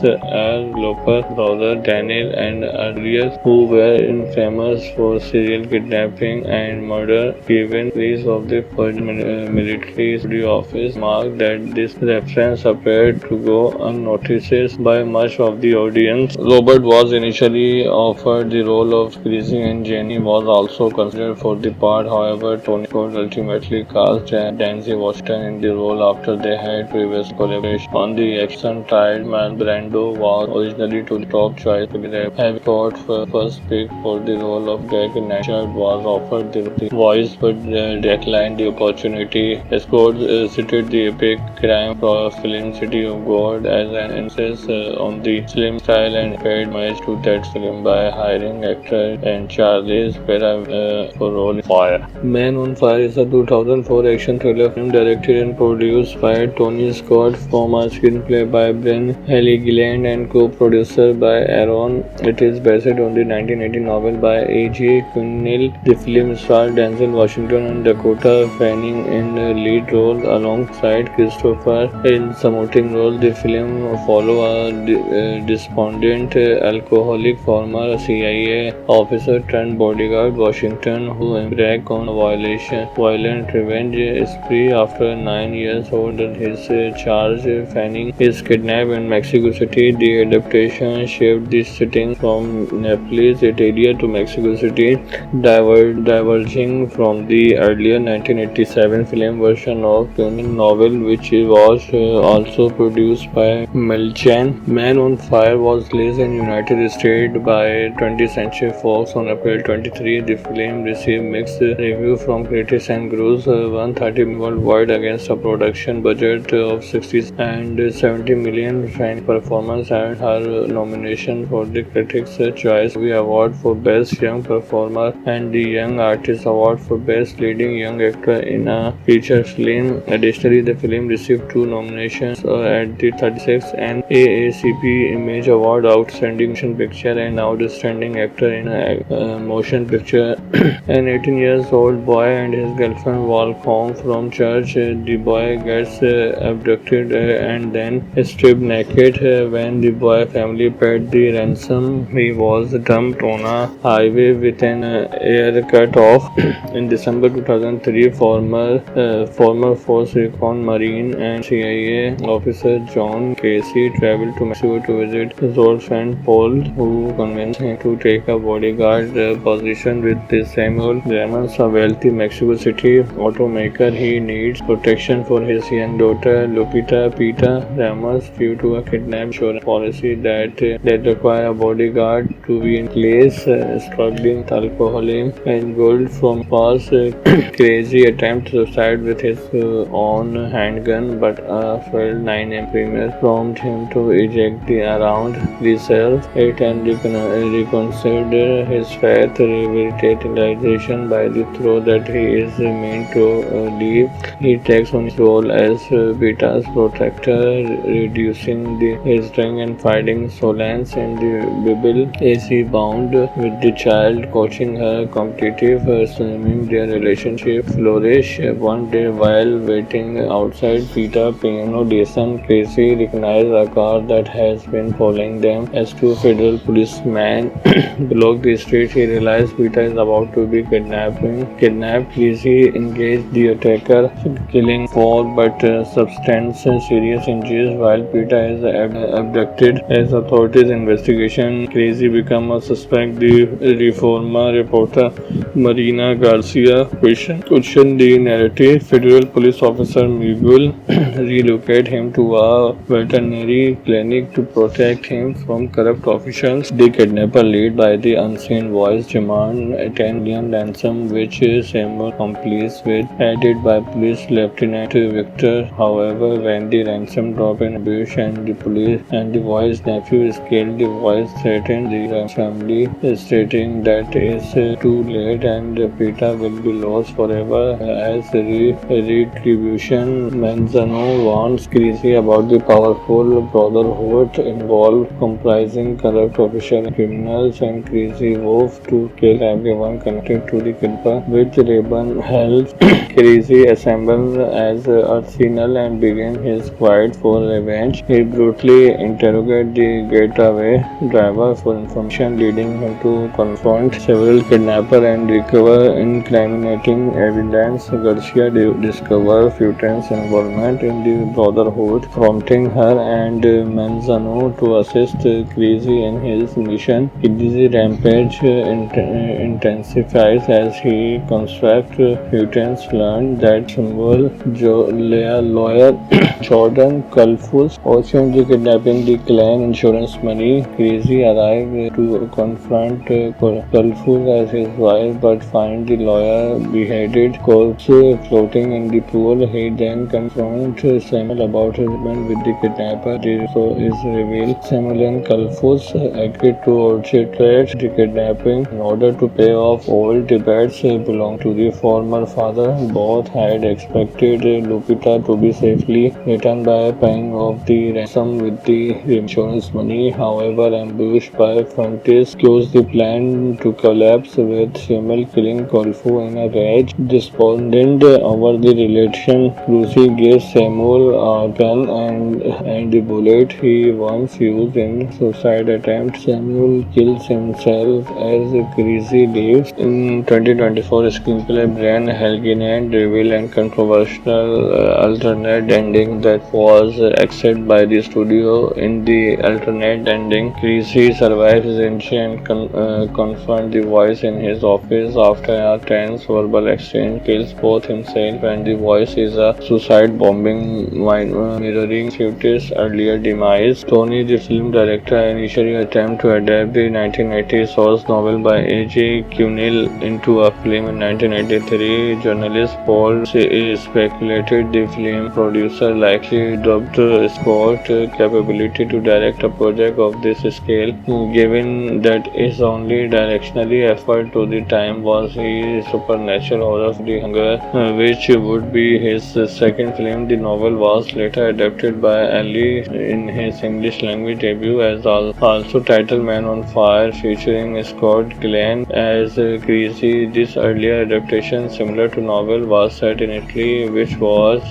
Al Loper brother Daniel and Aurelius, who were infamous for serial kidnapping and murder. Given release of the first military studio office marked that this reference appeared to go unnoticed by much of the audience. Robert was initially offered the role of Greasy, and Jenny was also considered for the part. However, Tony Scott ultimately cast Denzel Washington in the role after they had previous collaboration on the action-tired man. Brando was originally to the top choice. Having Scott first pick for the role of Jack Nashard was offered the voice but declined the opportunity. Scott cited the epic crime film City of God as an emphasis on the slim style and paid homage to that film by hiring actor and Charlize Theron for role in Fire. Man on Fire is a 2004 action thriller film directed and produced by Tony Scott from a screenplay by Ben Haley Gilland and co-producer by Aaron. It is based on the 1980 novel by A.J. Quinnell. The film stars Denzel Washington and Dakota Fanning in the lead role alongside Christopher in supporting role. The film follows a despondent alcoholic former CIA officer turned bodyguard Washington who embarks on a violent revenge spree after 9 years old his charge. Fanning is kidnapped in Mexico City. The adaptation shifted the setting from Naples, Italy to Mexico City, diverging from the earlier 1987 film version of the novel, which was also produced by Melchan. Man on Fire was released in United States by 20th Century Fox on April 23. The film received mixed reviews from critics and grossed $130 million worldwide against a production budget of $60 and $70 million. Fanning performance earned her nomination for the Critics' Choice Award for Best Young Performer and the Young Artist Award for Best Leading Young Actor in a Feature Film. Additionally, the film received 2 nominations at the 36th NAACP Image Award, Outstanding Motion Picture and Outstanding Actor in a Motion Picture. An 18-year-old boy and his girlfriend walk home from church. The boy gets abducted and then stripped naked. When the boy family paid the ransom, he was dumped on a highway with an ear cut off. In December 2003, former Force Recon Marine and CIA officer John Casey traveled to Mexico to visit his old friend Paul, who convinced him to take a bodyguard position with Samuel Ramos, a wealthy Mexico City automaker. He needs protection for his young daughter Lupita. Peter Ramos due to a kidnap insurance policy that require a bodyguard to be in place. Struggling with alcoholism and gold from past, Crazy attempts suicide with his own handgun, but a failed 9 premier prompted him to eject around the cell and reconsider his faith. Revitalization by the throw that he is meant to leave. He takes on his role as Peter's protector, reducing his strength and finding solace in the Bible as he bound with the child, coaching her competitive swimming. Their relationship flourished. One day while waiting outside Peter piano lesson, Casey recognized a car that has been following them. As 2 federal policemen block the street, he realized Peter is about to be kidnapped. Casey engaged the attacker, killing 4 but substantial serious injuries while Peter is abducted. As authorities investigation, Casey becomes a suspect. The Reforma reporter Marina Garcia questioned the narrative. Federal police officer Miguel relocated him to a veterinary clinic to protect him from corrupt officials. The kidnapper, led by the unseen voice, demand a $10 million ransom, which Samuel complies with, aided by Police Lieutenant Victor. However, when the ransom drop in abuse and the police, and the boy's nephew is killed. The boy threatened the family, stating that it's too late and Peter will be lost forever. As retribution, Manzano warns Greasy about the powerful brotherhood involved, comprising corrupt officials and criminals, and Greasy vows to kill everyone connected to the kidnapper. With Raven help, Greasy assembles as arsenal and begins his quest for revenge. He brutally interrogates the getaway driver for information, leading him to confront several kidnappers and recover incriminating evidence. Garcia discovers Futan's involvement in the Brotherhood, prompting her and Manzano to assist Greasy in his mission. Greasy's rampage intensifies as he constructs Futan's learn that symbol lawyer Jordan Kalfus auctioned the kidnapping the clan insurance money. Greasy arrives to confront Kalfus as his wife, but finds the lawyer beheaded corpse floating in the pool. He then confronts Samuel about his husband with the kidnapper. This is revealed. Samuel and Kalfus agreed to orchestrate the kidnapping in order to pay off old debts belonging to the former father. Both had expected Lupita to be safely returned by paying off the ransom with the insurance money. However, ambushed by Frontis, accused the plan to collapse, with Samuel killing Kalfu in a rage. Despondent over the relation, Lucy gives Samuel a gun and the bullet he once used in suicide attempt. Samuel kills himself as Greasy leaves. In 2024 screenplay, Brian Helgeland revealed a controversial alternate ending that was accepted by the studio. In the alternate ending, Greasy survives his incident and confronts the voice in his office. After a tense verbal exchange, kills both himself and the voice is a suicide bombing, mirroring Futis' earlier demise. Tony, the film director, initially attempted to adapt the 1980 source novel by A.J. Cunil into a film in 1983. Journalist Paul speculated the film producer likely dubbed Scott's capability to direct a project of this scale, given that his only directionally effort to the time was his supernatural horror of The Hunger, which would be his second film. The novel was later adapted by Ali in his English language debut as also titled Man on Fire, featuring Scott Glenn as Greasy. This earlier adaptation, similar to novel, was set in Italy, which was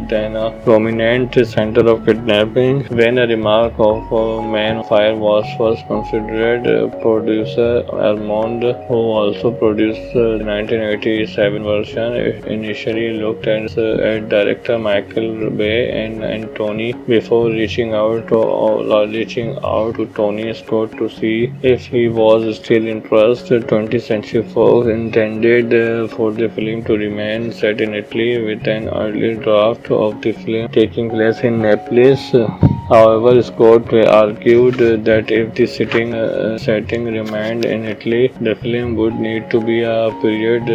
then a prominent center of kidnapping. When a remark of Man on Fire was first considered, producer Armand, who also produced the 1987 version, initially looked at director Michael Bay and Tony before reaching out to Tony Scott to see if he was still interested. 20th Century Fox intended for the film to remain set in Italy, with an early draft of the film taking place in Naples. However, Scott argued that if the setting remained in Italy, the film would need to be a period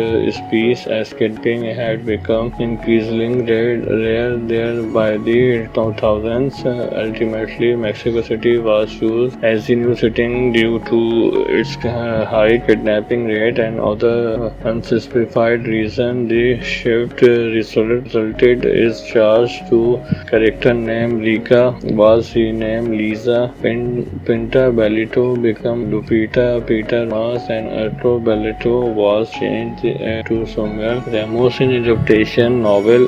piece, as kidnapping had become increasingly rare there by the 2000s. Ultimately, Mexico City was chosen as the new setting due to its high kidnapping rate and other unspecified reason. The shift resulted is charged to character named Rika was renamed Lisa. Pinta Bellito became Lupita. Peter Mas and Arturo Bellito was changed to Samuel Ramos. In adaptation novel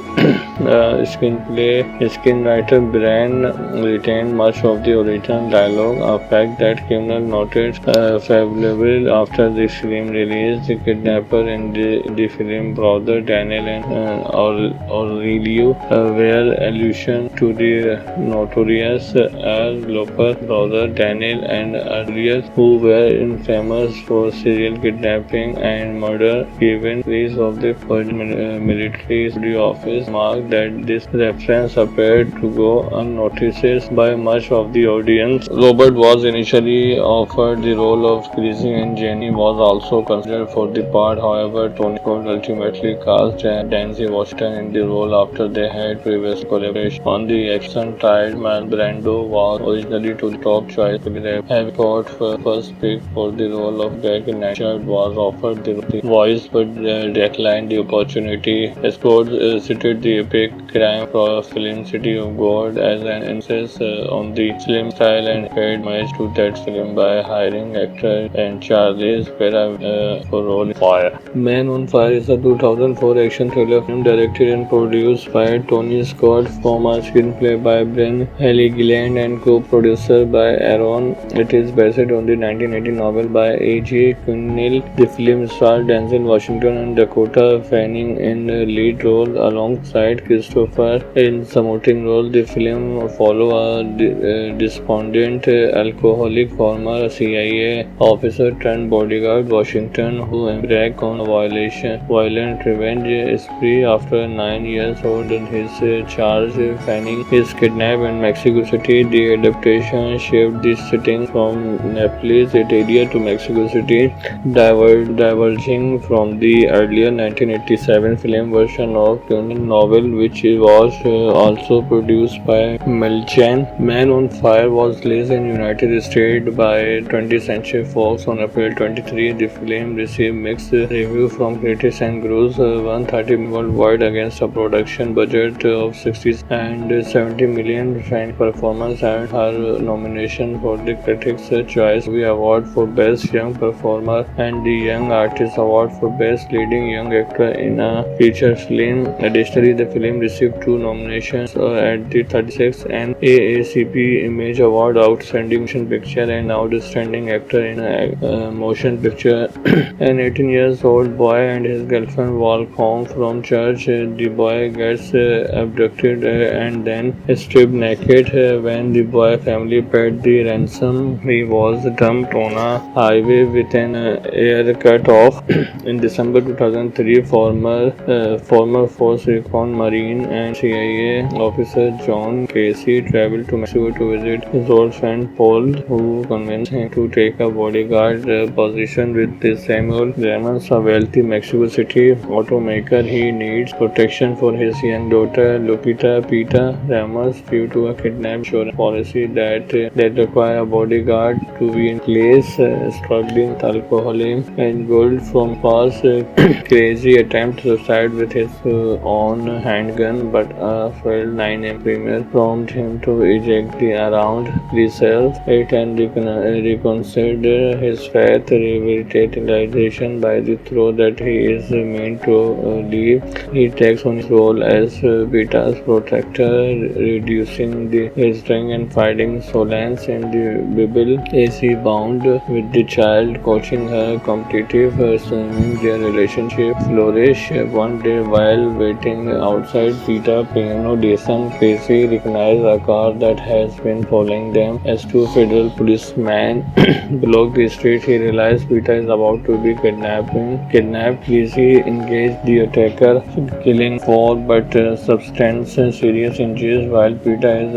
screenwriter Brian retained much of the original dialogue, a fact that Kimmel noted favorably after the film release. The kidnapper in the film brother Daniel and Aurelio were allusion to the notorious Al Loper brother Daniel and Aurelio, who were infamous for serial kidnapping and murder. Given release of the first military studio office marked that this reference appeared to go unnoticed by much of the audience. Robert was initially offered the role of Greasy and Jenny was also considered for the part. However, Tony Scott ultimately cast Denzel Washington in the role after they had previous collaboration on the action-tired man. Brando was originally to the top choice. Having Scott first pick for the role of Greg Nashard was offered the voice but declined the opportunity. Scott cited the epic crime film City of God as an emphasis on the film style and paid homage to that film by hiring actor and Charlize Theron for role in Fire. Man on Fire is a 2004 action thriller film directed and produced by Tony Scott from a screenplay by Brian Haley Gilland and co-producer by Aaron. It is based on the 1980 novel by A.J. Quinnell. The film stars Denzel Washington and Dakota Fanning in the lead role alongside Christopher in supporting role. The film follows a despondent alcoholic former CIA officer turned bodyguard Washington who embarks on a violent revenge spree after 9 years old in his charge. Fanning is kidnapped in Mexico City. The adaptation shifted the setting from Naples, Italia to Mexico City, diverging from the earlier 1987 film version of the novel, which was also produced by Melchan. Man on Fire was released in United States by 20th Century Fox on April 23. The film received mixed reviews from critics and grossed $130 million worldwide against a production budget of $60 and $70 million. Fan performance earned her nomination for the Critics' Choice Movie Award for Best Young Performer and the Young Artist Award for Best Leading Young Actor in a Feature Film. Additionally, the film received 2 nominations at the 36th NAACP Image Award, Outstanding Motion Picture and Outstanding Actor in a Motion Picture. An 18-year-old boy and his girlfriend walk home from church. The boy gets abducted and then stripped naked. When the boy family paid the ransom, he was dumped on a highway with an ear cut off. In December 2003, former Force Recon Marine and CIA officer John Casey traveled to Mexico to visit his old friend Paul, who convinced him to take a bodyguard position with Samuel Ramos, a wealthy Mexico City automaker. He needs protection for his young daughter Lupita Pita Ramos due to a kidnap insurance policy that require a bodyguard to be in place. Struggling with alcoholism and guilt from past, Crazy attempt suicide with his own handgun, but a failed 9 AM premiere prompted him to eject around himself and reconsider his faith, revitalization by the throat that he is meant to leave. He takes on his role as Beta's protector, reducing his strength and fighting Solance in the Bible. AC bound with the child, coaching her competitive swimming. Their relationship flourish. One day while waiting outside Peter Piano Station, Casey recognizes a car that has been following them. As 2 federal policemen block the street, he realizes Peter is about to be kidnapped. Casey engaged the attacker, killing 4 but substance serious injuries while Peter is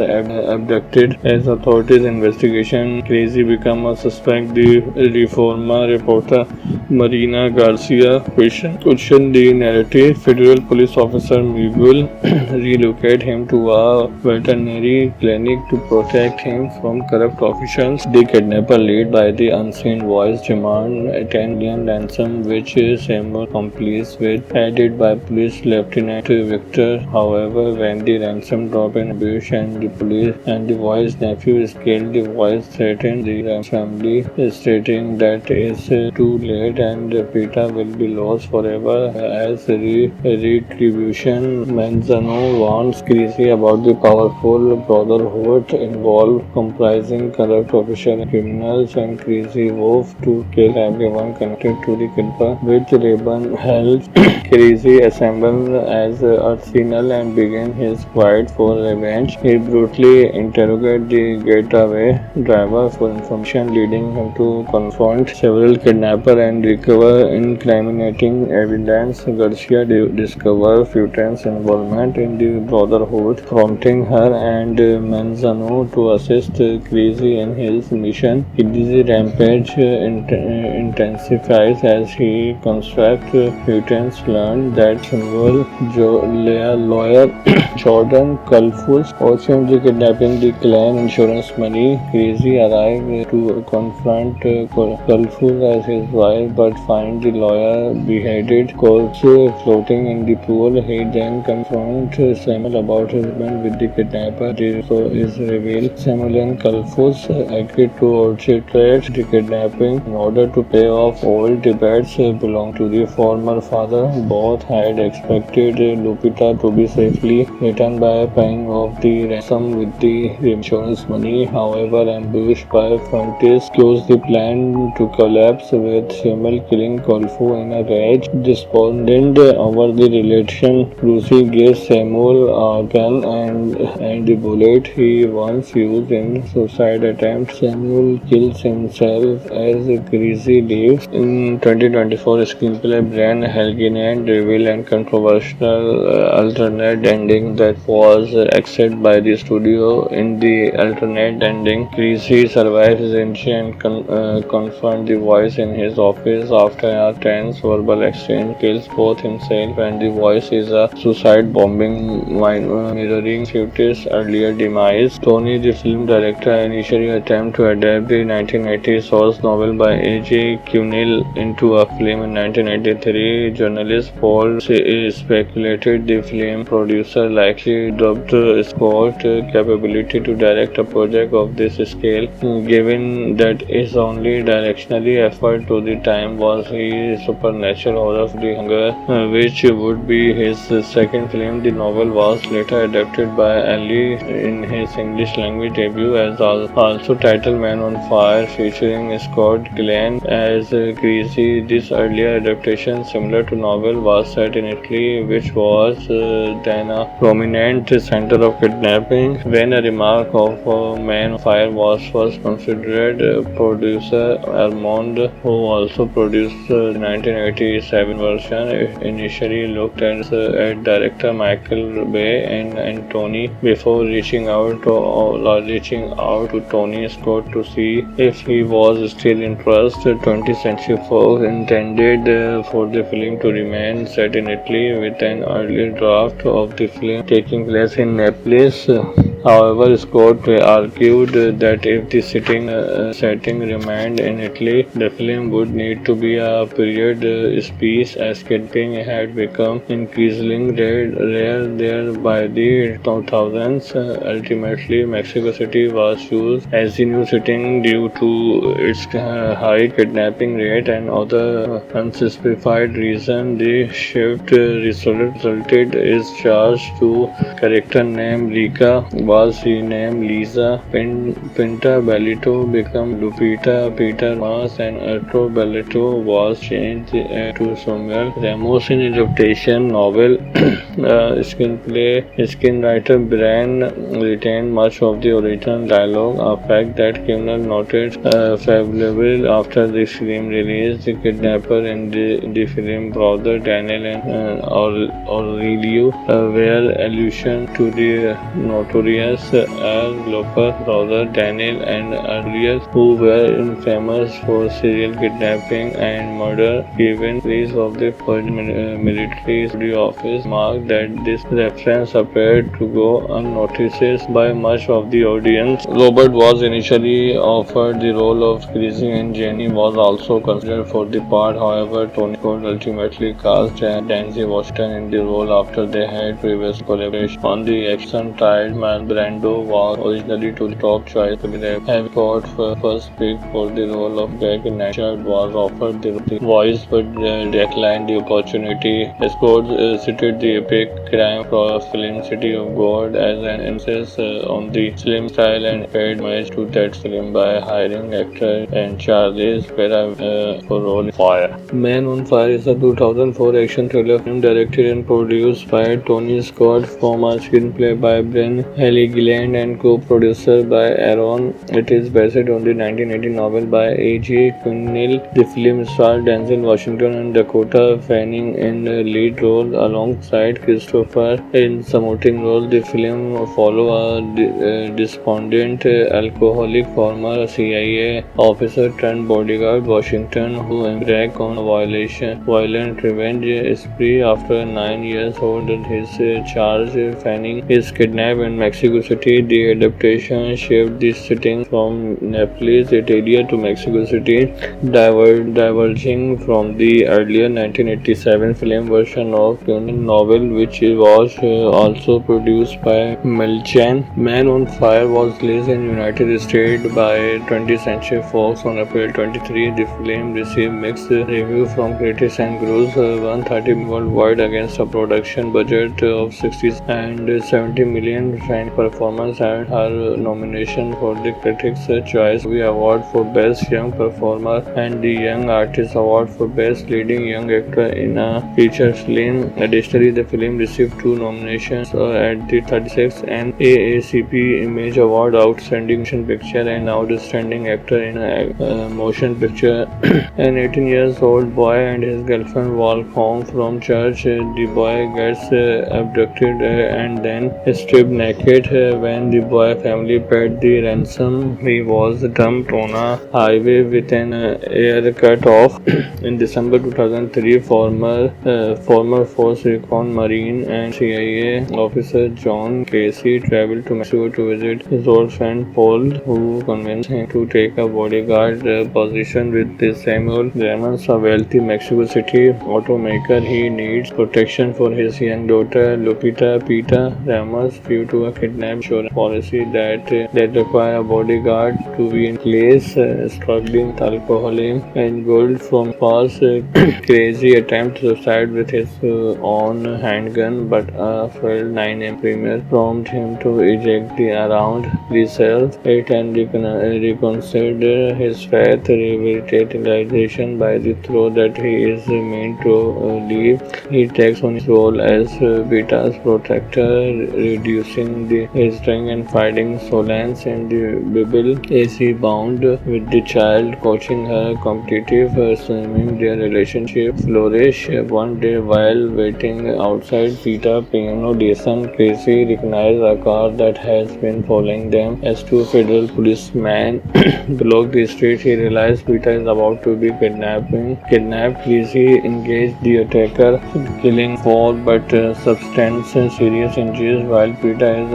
abducted. As authorities investigation, Casey becomes a suspect. The Reforma reporter Marina Garcia questioned the narrative. Federal police officer Miguel relocated him to a veterinary clinic to protect him from corrupt officials. The kidnapper, led by the unseen voice, demand a $10 million ransom, which Samuel complies with, aided by Police Lieutenant Victor. However, when the ransom dropped in ambush and the voice's nephew is killed, the voice threatened the family, stating that it's too late and Peter will be lost forever. As retribution, Manzano warns Casey about the powerful brotherhood involved, comprising corrupt officials and criminals, and Casey vows to kill everyone connected to the killer. With Raven helps, Casey assembles as arsenal and begins his fight for revenge. He brutally interrogates the getaway driver for information, leading him to confront several kidnappers and recover incriminating evidence, Garcia discovered Fuentes' involvement in the Brotherhood, prompting her and Manzano to assist Creasy in his mission. Creasy rampage intensifies as he constructs Fuentes learned that Samuel lawyer Jordan Kalfus fortunately kidnapping the clan insurance money. Creasy arrived to confront Kalfus as his wife but find the lawyer beheaded corpse floating in the pool. He then confronts Samuel about his bond with the kidnapper. So is revealed Samuel and Kalfus agreed to orchestrate the kidnapping in order to pay off old debts belonging to the former father. Both had expected Lupita to be safely returned by paying off the ransom with the insurance money. However, ambushed by Fuentes, caused the plan to collapse, with Samuel killing Kalfu in a rage. Despondent over the relation, Lucy gives Samuel a gun and the bullet he once used in suicide attempt. Samuel kills himself as Creasy leaves. In 2024 screenplay, Brian Helgeland revealed a controversial alternate ending that was accepted by the studio. In the alternate ending, Creasy survives his injury and confronts the voice in his office. After a tense verbal exchange, kills both himself and the voice is a suicide bombing mirroring Fuentes' earlier demise. Tony, the film director, initially attempted to adapt the 1980 source novel by A.J. Cuneill into a film in 1983. Journalist Paul speculated the film producer likely dubbed Scott's capability to direct a project of this scale, given that his only directionally effort to the time was his supernatural horror of The Hunger, which would be his second film. The novel was later adapted by Ali in his English language debut as also titled Man on Fire, featuring Scott Glenn as Creasy. This earlier adaptation, similar to novel, was set in Italy, which was then a prominent center of kidnapping. When a remark of Man on Fire was first considered, producer Armand, who also produced the 1987 version, initially looked at director Michael Bay and Tony before reaching out to Tony Scott to see if he was still interested. 20th Century Fox intended for the film to remain set in Italy, with an early draft of the film taking place in Naples. However, Scott argued that if the setting remained in Italy, the film would need to be a period piece, as kidnapping had become increasingly rare there by the 2000s. Ultimately, Mexico City was chosen as the new setting due to its high kidnapping rate and other unspecified reason. The shift resulted is charged to character named Rika was renamed Lisa. Pinta Bellito became Lupita. Peter Mas and Arturo Bellito was changed to Samuel Ramos. In adaptation novel screenwriter Brian retained much of the original dialogue, a fact that Cuneill noted favorably after the film release. The kidnapper in the film brother Daniel and Aurelio were allusion to the notorious Loper brother Daniel and Aurelius, who were infamous for serial kidnapping and murder. Given release of the first military studio office marked that this reference appeared to go unnoticed by much of the audience. Robert was initially offered the role of Creasy and Jenny was also considered for the part. However, Tony Scott ultimately cast Denzel Washington in the role after they had previous collaboration on the action-tried man. Brando was originally to the top choice. Having Scott first picked for the role of Greg Nashard was offered the voice but declined the opportunity. Scott cited the epic crime film City of God as an emphasis on the slim style and paid homage to that film by hiring actor and Charlize Theron for role Fire. Man on Fire is a 2004 action thriller film directed and produced by Tony Scott from a screenplay by Brian Helgeland and co-producer by Aaron. It is based on the 1980 novel by A.J. Cuneill. The film stars Denzel Washington and Dakota Fanning in lead roles alongside Christopher in supporting roles. The film follows a despondent alcoholic former CIA officer turned bodyguard Washington who embarks on a violent revenge spree after 9 years hold his charge. Fanning is kidnapped in Mexico City. The adaptation shifted the setting from Naples, Italy to Mexico City, diverging from the earlier 1987 film version of the novel, which was also produced by Melchan. Man on Fire was released in United States by 20th Century Fox on April 23. The film received mixed reviews from critics and grossed $130 million worldwide against a production budget of $60 and $70 million. Fan performance earned her nomination for the Critics' Choice Award for Best Young Performer and the Young Artist Award for Best Leading Young Actor in a Feature Film. Additionally, the film received 2 nominations at the 36th NAACP Image Award, Outstanding Motion Picture and Outstanding Actor in a Motion Picture. An 18-year-old boy and his girlfriend walk home from church. The boy gets abducted and then stripped naked. When the boy family paid the ransom, he was dumped on a highway with an ear cut off. In December 2003, former Force Recon Marine and CIA officer John Casey traveled to Mexico to visit his old friend Paul, who convinced him to take a bodyguard position with Samuel Ramos, a wealthy Mexico City automaker. He needs protection for his young daughter Lupita Pita Ramos due to a kidnap insurance policy that require a bodyguard to be in place. Struggling with alcoholism and guilt from past, Crazy attempt suicide with his own handgun, but a failed 9 premiere prompted him to eject around himself and reconsider his faith revitalization by the throw that he is meant to leave. He takes on his role as Vita's protector, reducing his strength and fighting Solans in the Bible as he bound with the child, coaching her competitive swimming. Their relationship flourished. One day while waiting outside Vita piano lesson, Crazy recognized a car that has been following them. As 2 federal policemen blocked the street, he realized Vita is about to be kidnapped. Crazy engaged the attacker, killing 4 but substantial serious injuries while Vita is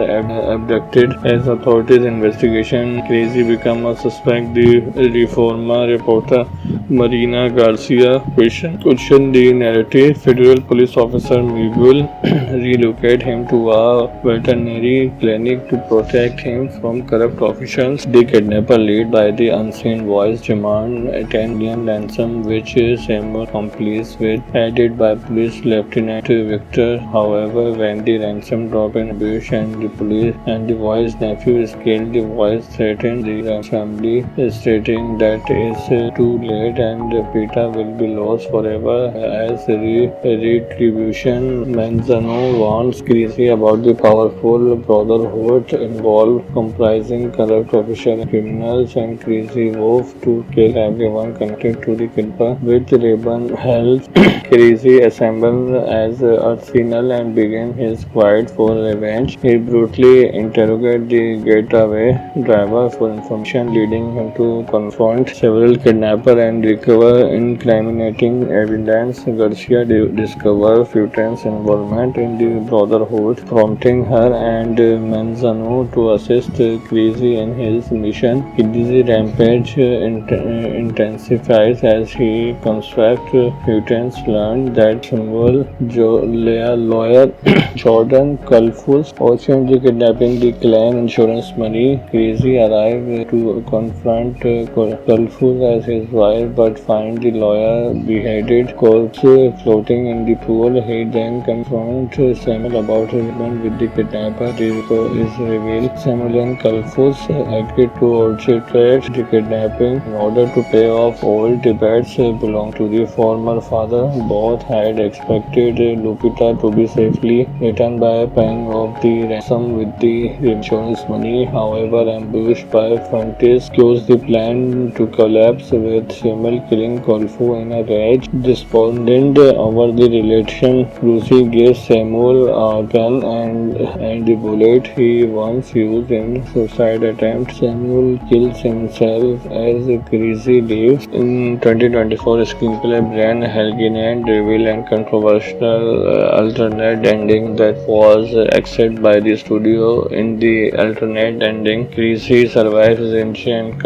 abducted. As authorities investigation, Crazy became a suspect. The Reforma reporter Marina Garcia questioned the narrative. Federal police officer Miguel relocated him to a veterinary clinic to protect him from corrupt officials. The kidnapper, led by the unseen voice, demanded 10 million ransom, which Samuel complies with, added by police lieutenant Victor. However, when the ransom dropped in bush and the voice nephew is killed, the voice threatened the family, stating that it's too late and Pita will be lost forever as retribution. Manzano warns Crazy about the powerful brotherhood involved, comprising corrupt officials and criminals, and Crazy vows to kill everyone connected to the kidnapper. With Raven help, Crazy assembles as arsenal and begins his fight for revenge. He brutally interrogates the getaway driver for information, leading him to confront several kidnappers and recover incriminating evidence. Garcia discovers Futan's involvement in the Brotherhood, prompting her and Manzano to assist Crazy in his mission. Crazy's rampage intensifies as he constructs Futan's learned that symbol lawyer Jordan Kalfus also kidnapping the clan insurance money. Crazy arrives to confront Kalfus as his wife but find the lawyer beheaded, corpse floating in the pool. He then confronts Samuel about his bond with the kidnapper. Is revealed Samuel and Kalfus agreed to orchestrate the kidnapping in order to pay off old debts belonging to the former father. Both had expected Lupita to be safely returned by paying off the ransom with the insurance money. However, ambushed by Fuentes, closed the plan to collapse with Samuel killing Kolfu in a rage. Despondent over the relation, Lucy gives Samuel a gun and the bullet he once used in suicide attempt. Samuel kills himself as Greasy leaves. In 2024 screenplay, Brian Helgeland revealed a controversial alternate ending that was accepted by the studio. In the alternate ending, Greasy survives his injury and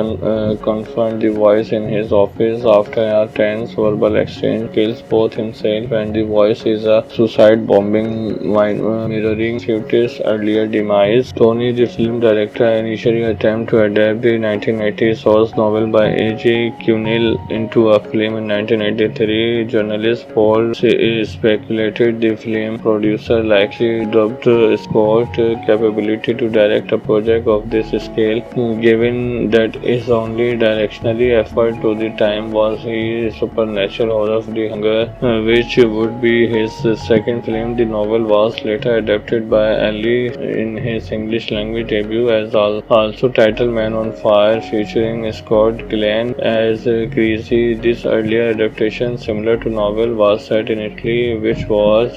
confronts the voice in his office. After a tense verbal exchange, kills both himself and the voice is a suicide bombing mirroring Swift's earlier demise. Tony, the film director, initially attempted to adapt the 1980 source novel by A.J. Cunil into a film in 1983. Journalist Paul speculated the film producer likely dubbed Scott's capability to direct a project of this scale, given that his only directionally effort to the time was his supernatural horror of The Hunger, which would be his second film. The novel was later adapted by Ali in his English language debut as also titled Man on Fire, featuring Scott Glenn as Greasy. This earlier adaptation, similar to novel, was set in Italy, which was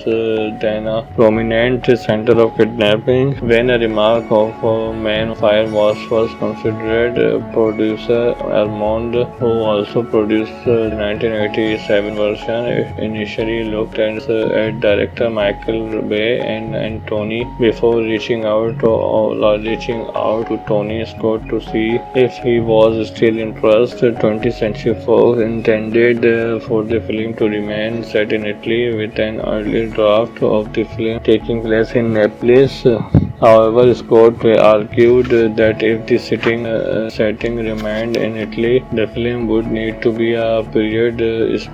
then a prominent center of kidnapping. When a remark of Man on Fire was first considered, producer Armand, who also produced the 1987 version, initially looked at director Michael Bay and Tony before reaching out to Tony Scott to see if he was still interested. 20th Century Fox intended for the film to remain set in Italy, with an early draft of the film taking place in Naples. However, Scott argued that if the setting remained in Italy, the film would need to be a period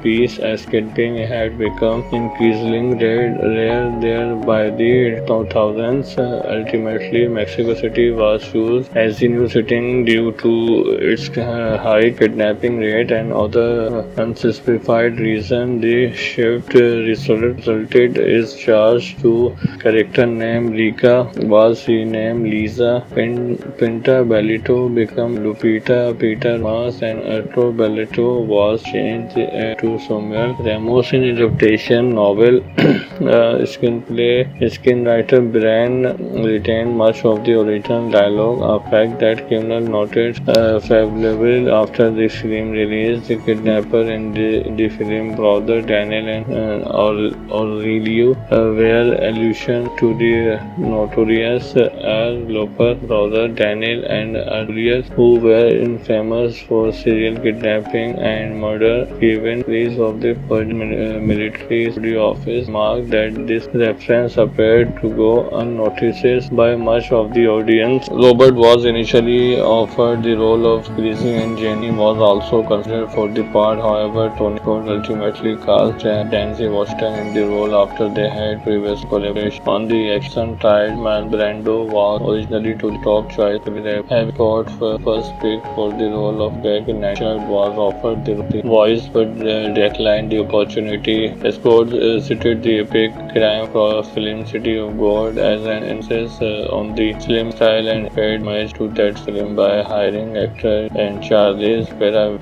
piece, as kidnapping had become increasingly rare there by the 2000s. Ultimately, Mexico City was chosen as the new setting due to its high kidnapping rate and other unspecified reason. The shift resulted is charged to character named Rika was renamed Lisa. Pinta Bellito became Lupita. Peter Mas and Arturo Bellito was changed to Samuel Ramos. In adaptation novel screenwriter Brian retained much of the original dialogue, a fact that Cunil noted favorably after the film release. The kidnapper in the film brother Daniel and Aurelio were allusion to the notorious Al Loper brother Daniel and Aurelio, who were infamous for serial kidnapping and murder. Given release of the first military studio office marked that this reference appeared to go unnoticed by much of the audience. Robert was initially offered the role of Greasy and Jenny was also considered for the part. However, Tony Scott ultimately cast Denzel Washington in the role after they had previous collaboration on the action. Tried Marlon Brando was originally to the top choice, with having Scott first picked for the role of Greg National was offered the voice but declined the opportunity. Scott cited the epic crime film City of God as an emphasis on the film style and paid homage to that film by hiring actor and Charles Pera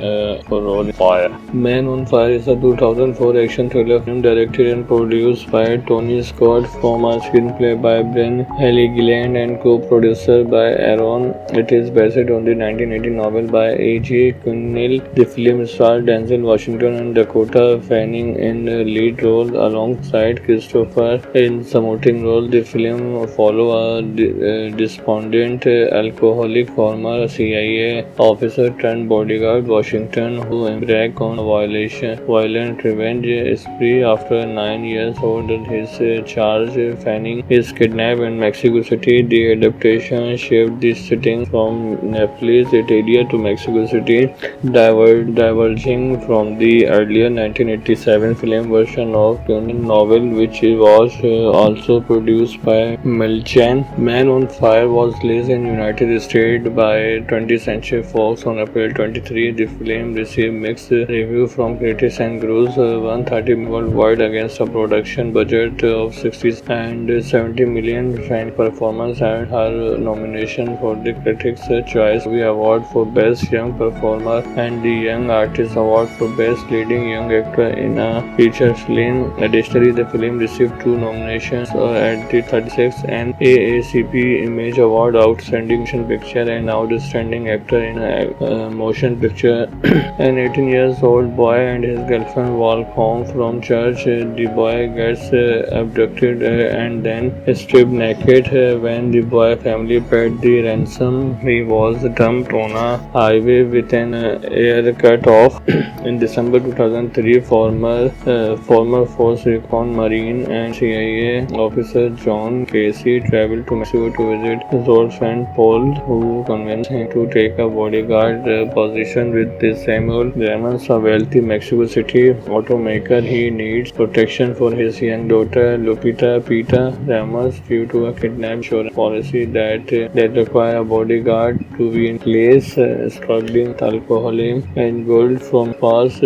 for role in Fire. Man on Fire is a 2004 action thriller film directed and produced by Tony Scott from a screenplay by Brian Helgeland and co-producer by Aaron. It is based on the 1980 novel by A.J. Cunil. The film stars Denzel Washington and Dakota Fanning in the lead role alongside Christopher in supporting role. The film follows a despondent alcoholic former CIA officer turned bodyguard Washington who embarks on a violent revenge spree after 9 years under his charge. Fanning is kidnapped in Mexico City. The adaptation shifted the setting from Naples, Italy to Mexico City, diverging from the earlier 1987 film version of Cunil novel, which was also produced by Milchan. Man on Fire was released in United States by 20th Century Fox on April 23. The film received mixed reviews from critics and grossed $130 million worldwide against a production budget of $60 and $70 million. Fan performance and her nomination for the Critics' Choice Movie Award for Best Young Performer and the Young Artist Award for Best Leading Young Actor in a Feature Film. Additionally, the film received 2 nominations at the 36th NAACP Image Award, Outstanding Motion Picture and Outstanding Actor in a Motion Picture. An 18-year-old boy and his girlfriend walk home from church. The boy gets abducted and then stripped naked. When the boy family paid the ransom, he was dumped on a highway with an ear cut off. In December 2003, former Force Recon Marine and CIA officer John Casey traveled to Mexico to visit his old friend Paul, who convinced him to take a bodyguard position with Samuel Ramos, a wealthy Mexico City automaker. He needs protection for his young daughter Lupita Pita Ramos due to a kidnap insurance policy that require a bodyguard to be in place. Struggling with alcoholism and guilt from past,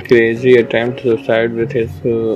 Crazy attempt suicide with his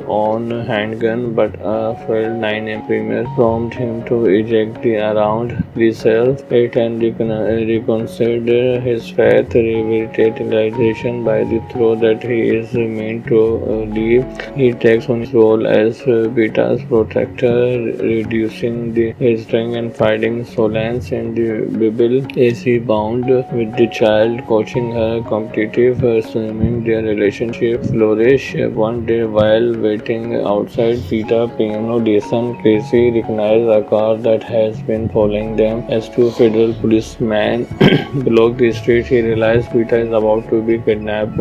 own handgun, but a failed 9 AM premiere prompted him to eject around himself and reconsider his faith, revitalization by the thought that he is meant to leave. He takes on his role as Beta's protector, reducing his strength and fighting Solance in the Bible as he bound with the child, coaching her competitive swimming. Their relationship flourished. One day while waiting outside Peter piano lesson, Casey recognized a car that has been following them. As 2 federal policemen block the street, he realized Peter is about to be kidnapped.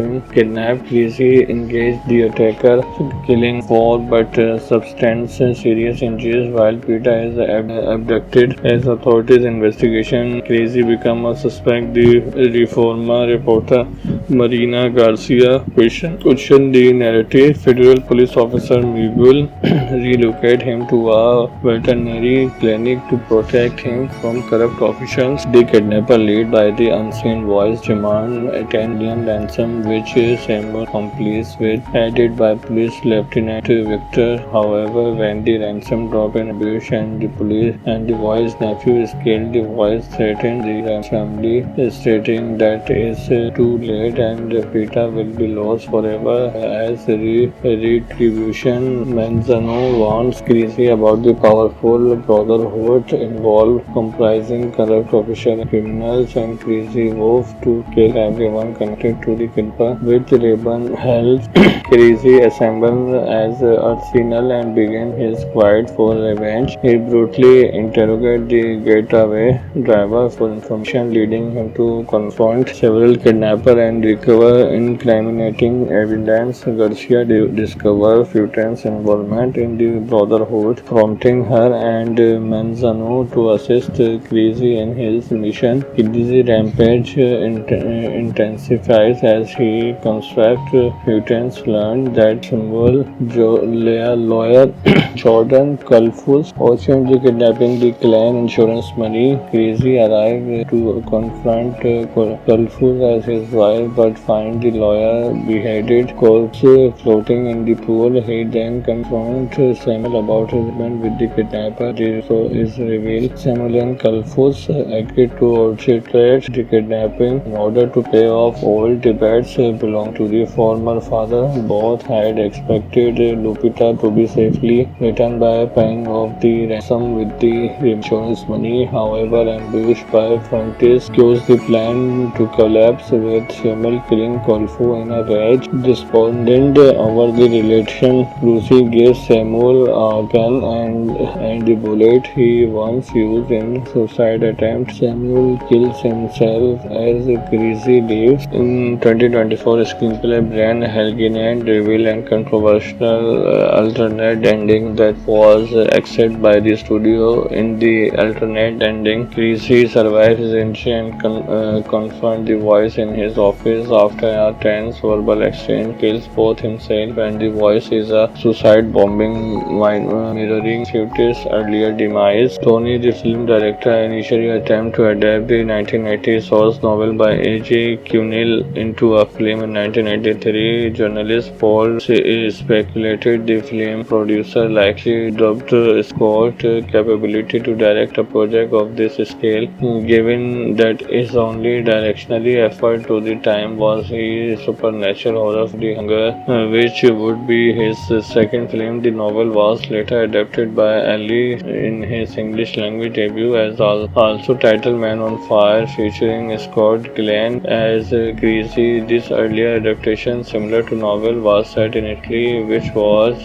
Casey engaged the attacker, killing 4 but substance serious injuries while Peter is abducted. As authorities investigation, Crazy become a suspect. The Reforma reporter Marina Garcia questioned the narrative. Federal police officer Miguel relocated him to a veterinary clinic to protect him from corrupt officials. The kidnapper, led by the unseen voice, demand a 10 million ransom, which Samuel complies with, aided by police lieutenant Victor. However, when the ransom dropped in ambush and the boy's nephew is killed, the voice threatened the family, stating that it's too late and Peter will be lost forever. As retribution, Manzano warns Crazy about the powerful brotherhood involved, comprising corrupt officials and criminals, and Crazy vows to kill everyone connected to the kidnapper. With Raven help, Crazy assembles as arsenal and begins his quest for revenge. He brutally interrogates the getaway driver for information, leading him to confront several kidnappers and recover incriminating evidence. Garcia discovers Futan's involvement in the Brotherhood, prompting her and Manzano to assist Crazy in his mission. Crazy rampage intensifies as he constructs Futan's learn that symbol lawyer Jordan Kalfus also kidnapping the clan insurance money. Crazy arrives to confront Kalfus as his wife, but find the lawyer beheaded, corpse floating in the pool. He then confronts Samuel about his event with the kidnapper. So is revealed Samuel and Kalfus agreed to orchestrate the kidnapping in order to pay off old debts belonging to the former father. Both had expected Lupita to be safely returned by paying off the ransom with the insurance money. However, ambushed by Frontis, caused the plan to collapse, with Samuel killing Kalfu in a rage. Despondent over the relation, Lucy gives Samuel a gun and the bullet he once used in suicide attempt. Samuel kills himself as Crazy leaves. In 2024 screenplay, Brian Helgeland revealed a controversial alternate ending that was accepted by the studio. In the alternate ending, Crazy survives his injury and confronts the voice in his office office after a tense verbal exchange, kills both himself and the voice is a suicide bombing mirroring Swift's earlier demise. Tony, the film director, initially attempted to adapt the 1980 source novel by A.J. Cunell into a film in 1983. Journalist Paul speculated the film producer likely doubted Scott's capability to direct a project of this scale, given that his only directionally effort to the time was his supernatural horror of The Hunger, which would be his second film. The novel was later adapted by Ali in his English language debut as also titled Man on Fire, featuring Scott Glenn as Greasy. This earlier adaptation, similar to novel, was set in Italy, which was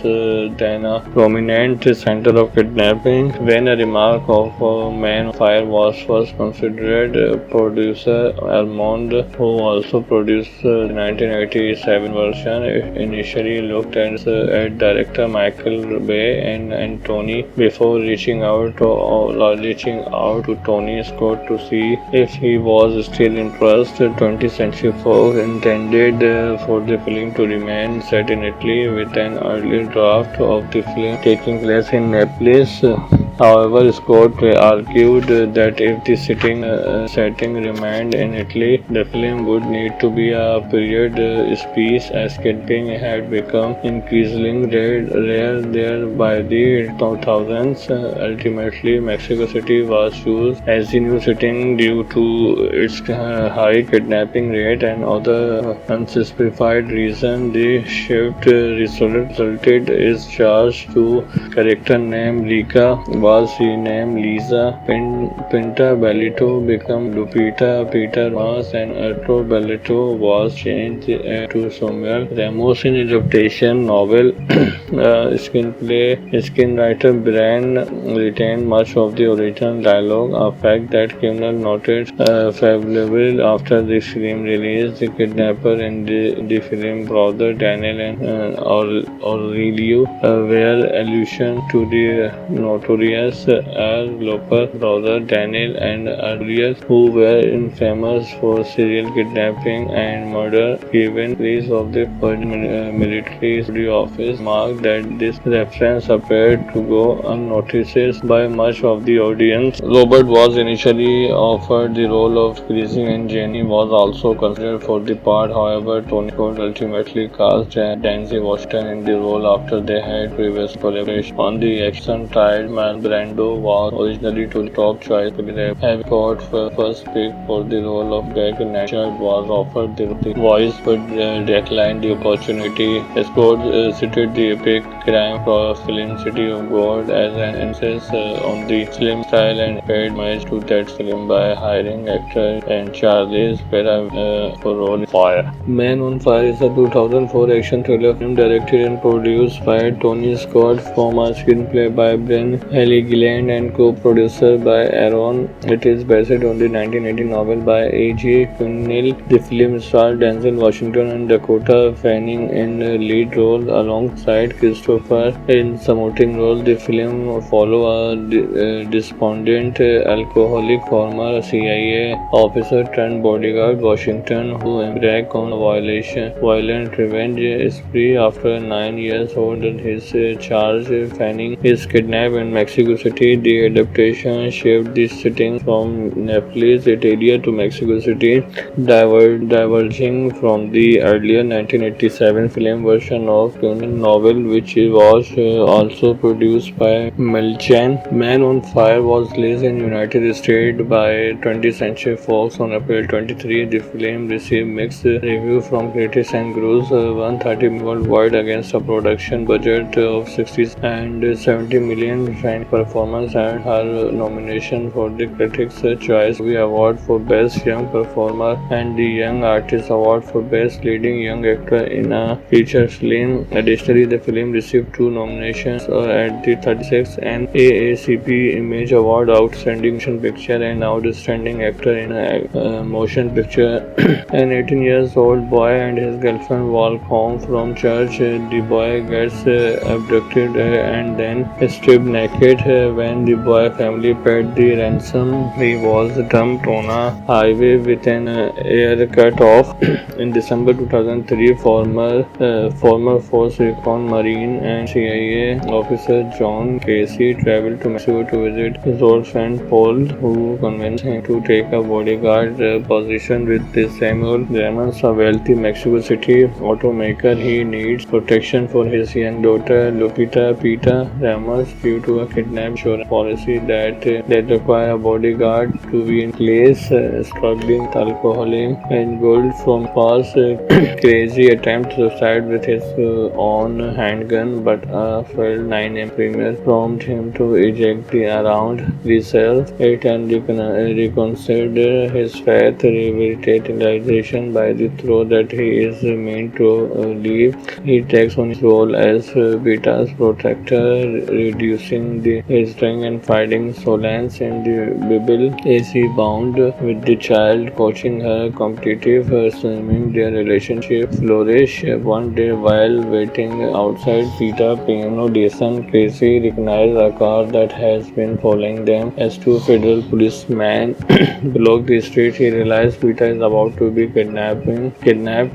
then a prominent center of kidnapping. When a remark of Man on Fire was first considered, producer Armand, who also produced the 1987 version, initially looked at director Michael Bay and Tony before reaching out to Tony Scott to see if he was still interested. 20th Century Fox intended for the film to remain set in Italy, with an early draft of the film taking place in Naples. However, Scott argued that if the setting remained in Italy, the film would need to be a period piece, as kidnapping had become increasingly rare there by the 2000s. Ultimately, Mexico City was chosen as the new setting due to its high kidnapping rate and other unspecified reasons. The shift resulted is charged to character named Lika was renamed Lisa. Pinta Bellito became Lupita. Peter Mas and Arturo Bellito was changed to Samuel Ramos in adaptation novel. Screenwriter Brian retained much of the original dialogue, a fact that Cunell noted favorably after the film release. The kidnapper in the film brother Daniel and Aurelio were allusion to the notorious Al Loper brother Daniel and Aurelius, who were infamous for serial kidnapping and murder. Given release of the military studio office marked that this reference appeared to go unnoticed by much of the audience. Robert was initially offered the role of Greasy and Jenny was also considered for the part. However, Tony Scott ultimately cast Denzel Washington in the role after they had previous collaboration on the action-tried man. Brando was originally to the top choice, having Scott first picked for the role of Jack Nashard was offered the voice but declined the opportunity. Scott cited the epic crime film City of God as an emphasis on the film style and paid homage to that film by hiring actor and Charlize Theron for role Fire. Man on Fire is a 2004 action thriller film directed and produced by Tony Scott from a screenplay by Brian Haley Gilland and co-producer by Aaron. It is based on the 1980 novel by A.J. Cunell. The film stars Denzel Washington and Dakota Fanning in lead roles alongside Christopher in supporting roles. The film follows a despondent alcoholic former CIA officer turned bodyguard Washington who embarks on a violent revenge spree after 9 years hold his charge. Fanning is kidnapped in Mexico City. The adaptation shifted the setting from Naples, Italy to Mexico City, diverging from the earlier 1987 film version of Cunell novel, which was also produced by Melchan. Man on Fire was released in United States by 20th Century Fox on April 23. The film received mixed reviews from critics and grossed $130 million worldwide against a production budget of $60 and $70 million. Fan performance earned her nomination for the Critics' Choice Award for Best Young Performer and the Young Artist Award for Best Leading Young Actor in a Feature Film. Additionally, the film received 2 nominations at the 36th NAACP Image Award, Outstanding Motion Picture and Outstanding Actor in a Motion Picture. An 18-year-old boy and his girlfriend walk home from church. The boy gets abducted and then stripped naked. when the boy family paid the ransom, he was dumped on a highway with an air cut off. In December 2003, former Force Recon Marine and CIA officer John Casey traveled to Mexico to visit his old friend Paul, who convinced him to take a bodyguard position with Samuel Ramos, a wealthy Mexico City automaker. He needs protection for his young daughter Lupita Pita Ramos due to a kidnap insurance policy that require a bodyguard to be in place. Struggling with alcoholism and gold from past, Crazy attempt suicide with his own handgun, but a failed 9 AM premier prompted him to eject around reself it and reconsider his faith, revitalization by the throw that he is meant to leave. He takes on his role as Beta's protector, reducing his strength and fighting Solans in the Bible as he bound with the child, coaching her competitive swimming. Their relationship flourished. One day while waiting outside Peter Piano Station, Casey recognized a car that has been following them. As two federal policemen blocked the street, he realized Peter is about to be kidnapped.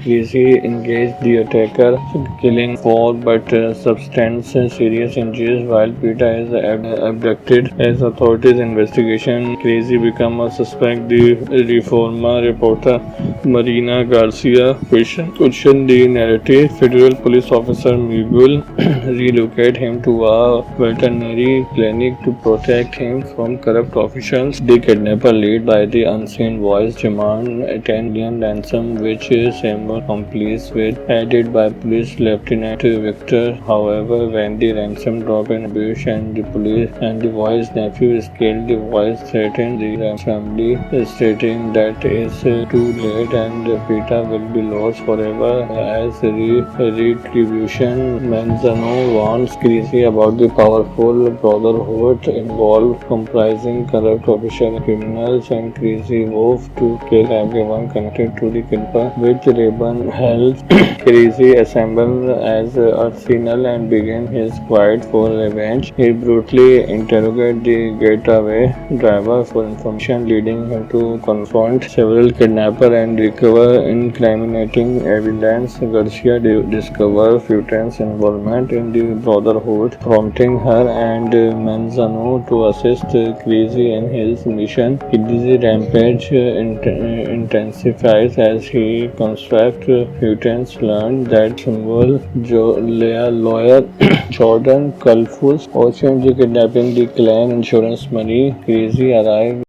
Casey engaged the attacker, killing 4 but substantial serious injuries while Peter is abducted. As authorities investigation, Crazy became a suspect. The Reforma reporter Marina Garcia questioned the narrative. Federal police officer Miguel relocated him to a veterinary clinic to protect him from corrupt officials. The kidnapper, led by the unseen voice, demanded 10 million ransom, which Samuel complies with, aided by Police Lieutenant Victor. However, when the ransom dropped in abuse and the police and the boy's nephew is killed, the voice threatened the family, stating that it's too late and Peter will be lost forever. As retribution, Manzano warns Crazy about the powerful brotherhood involved, comprising corrupt officials and criminals, and Crazy vows to kill everyone connected to the kidnapper. With Raven help, Crazy assembled as arsenal and began his fight for revenge. He brutally interrogated the getaway driver for information, leading him to confront several kidnappers and recover incriminating evidence. Garcia discovered Futen's involvement in the Brotherhood, prompting her and Manzano to assist Crazy in his mission. Crazy rampage intensifies as he constructs Futen's learned that symbol lawyer Jordan Kalfus also kidnapping the clan insurance money. Crazy arrived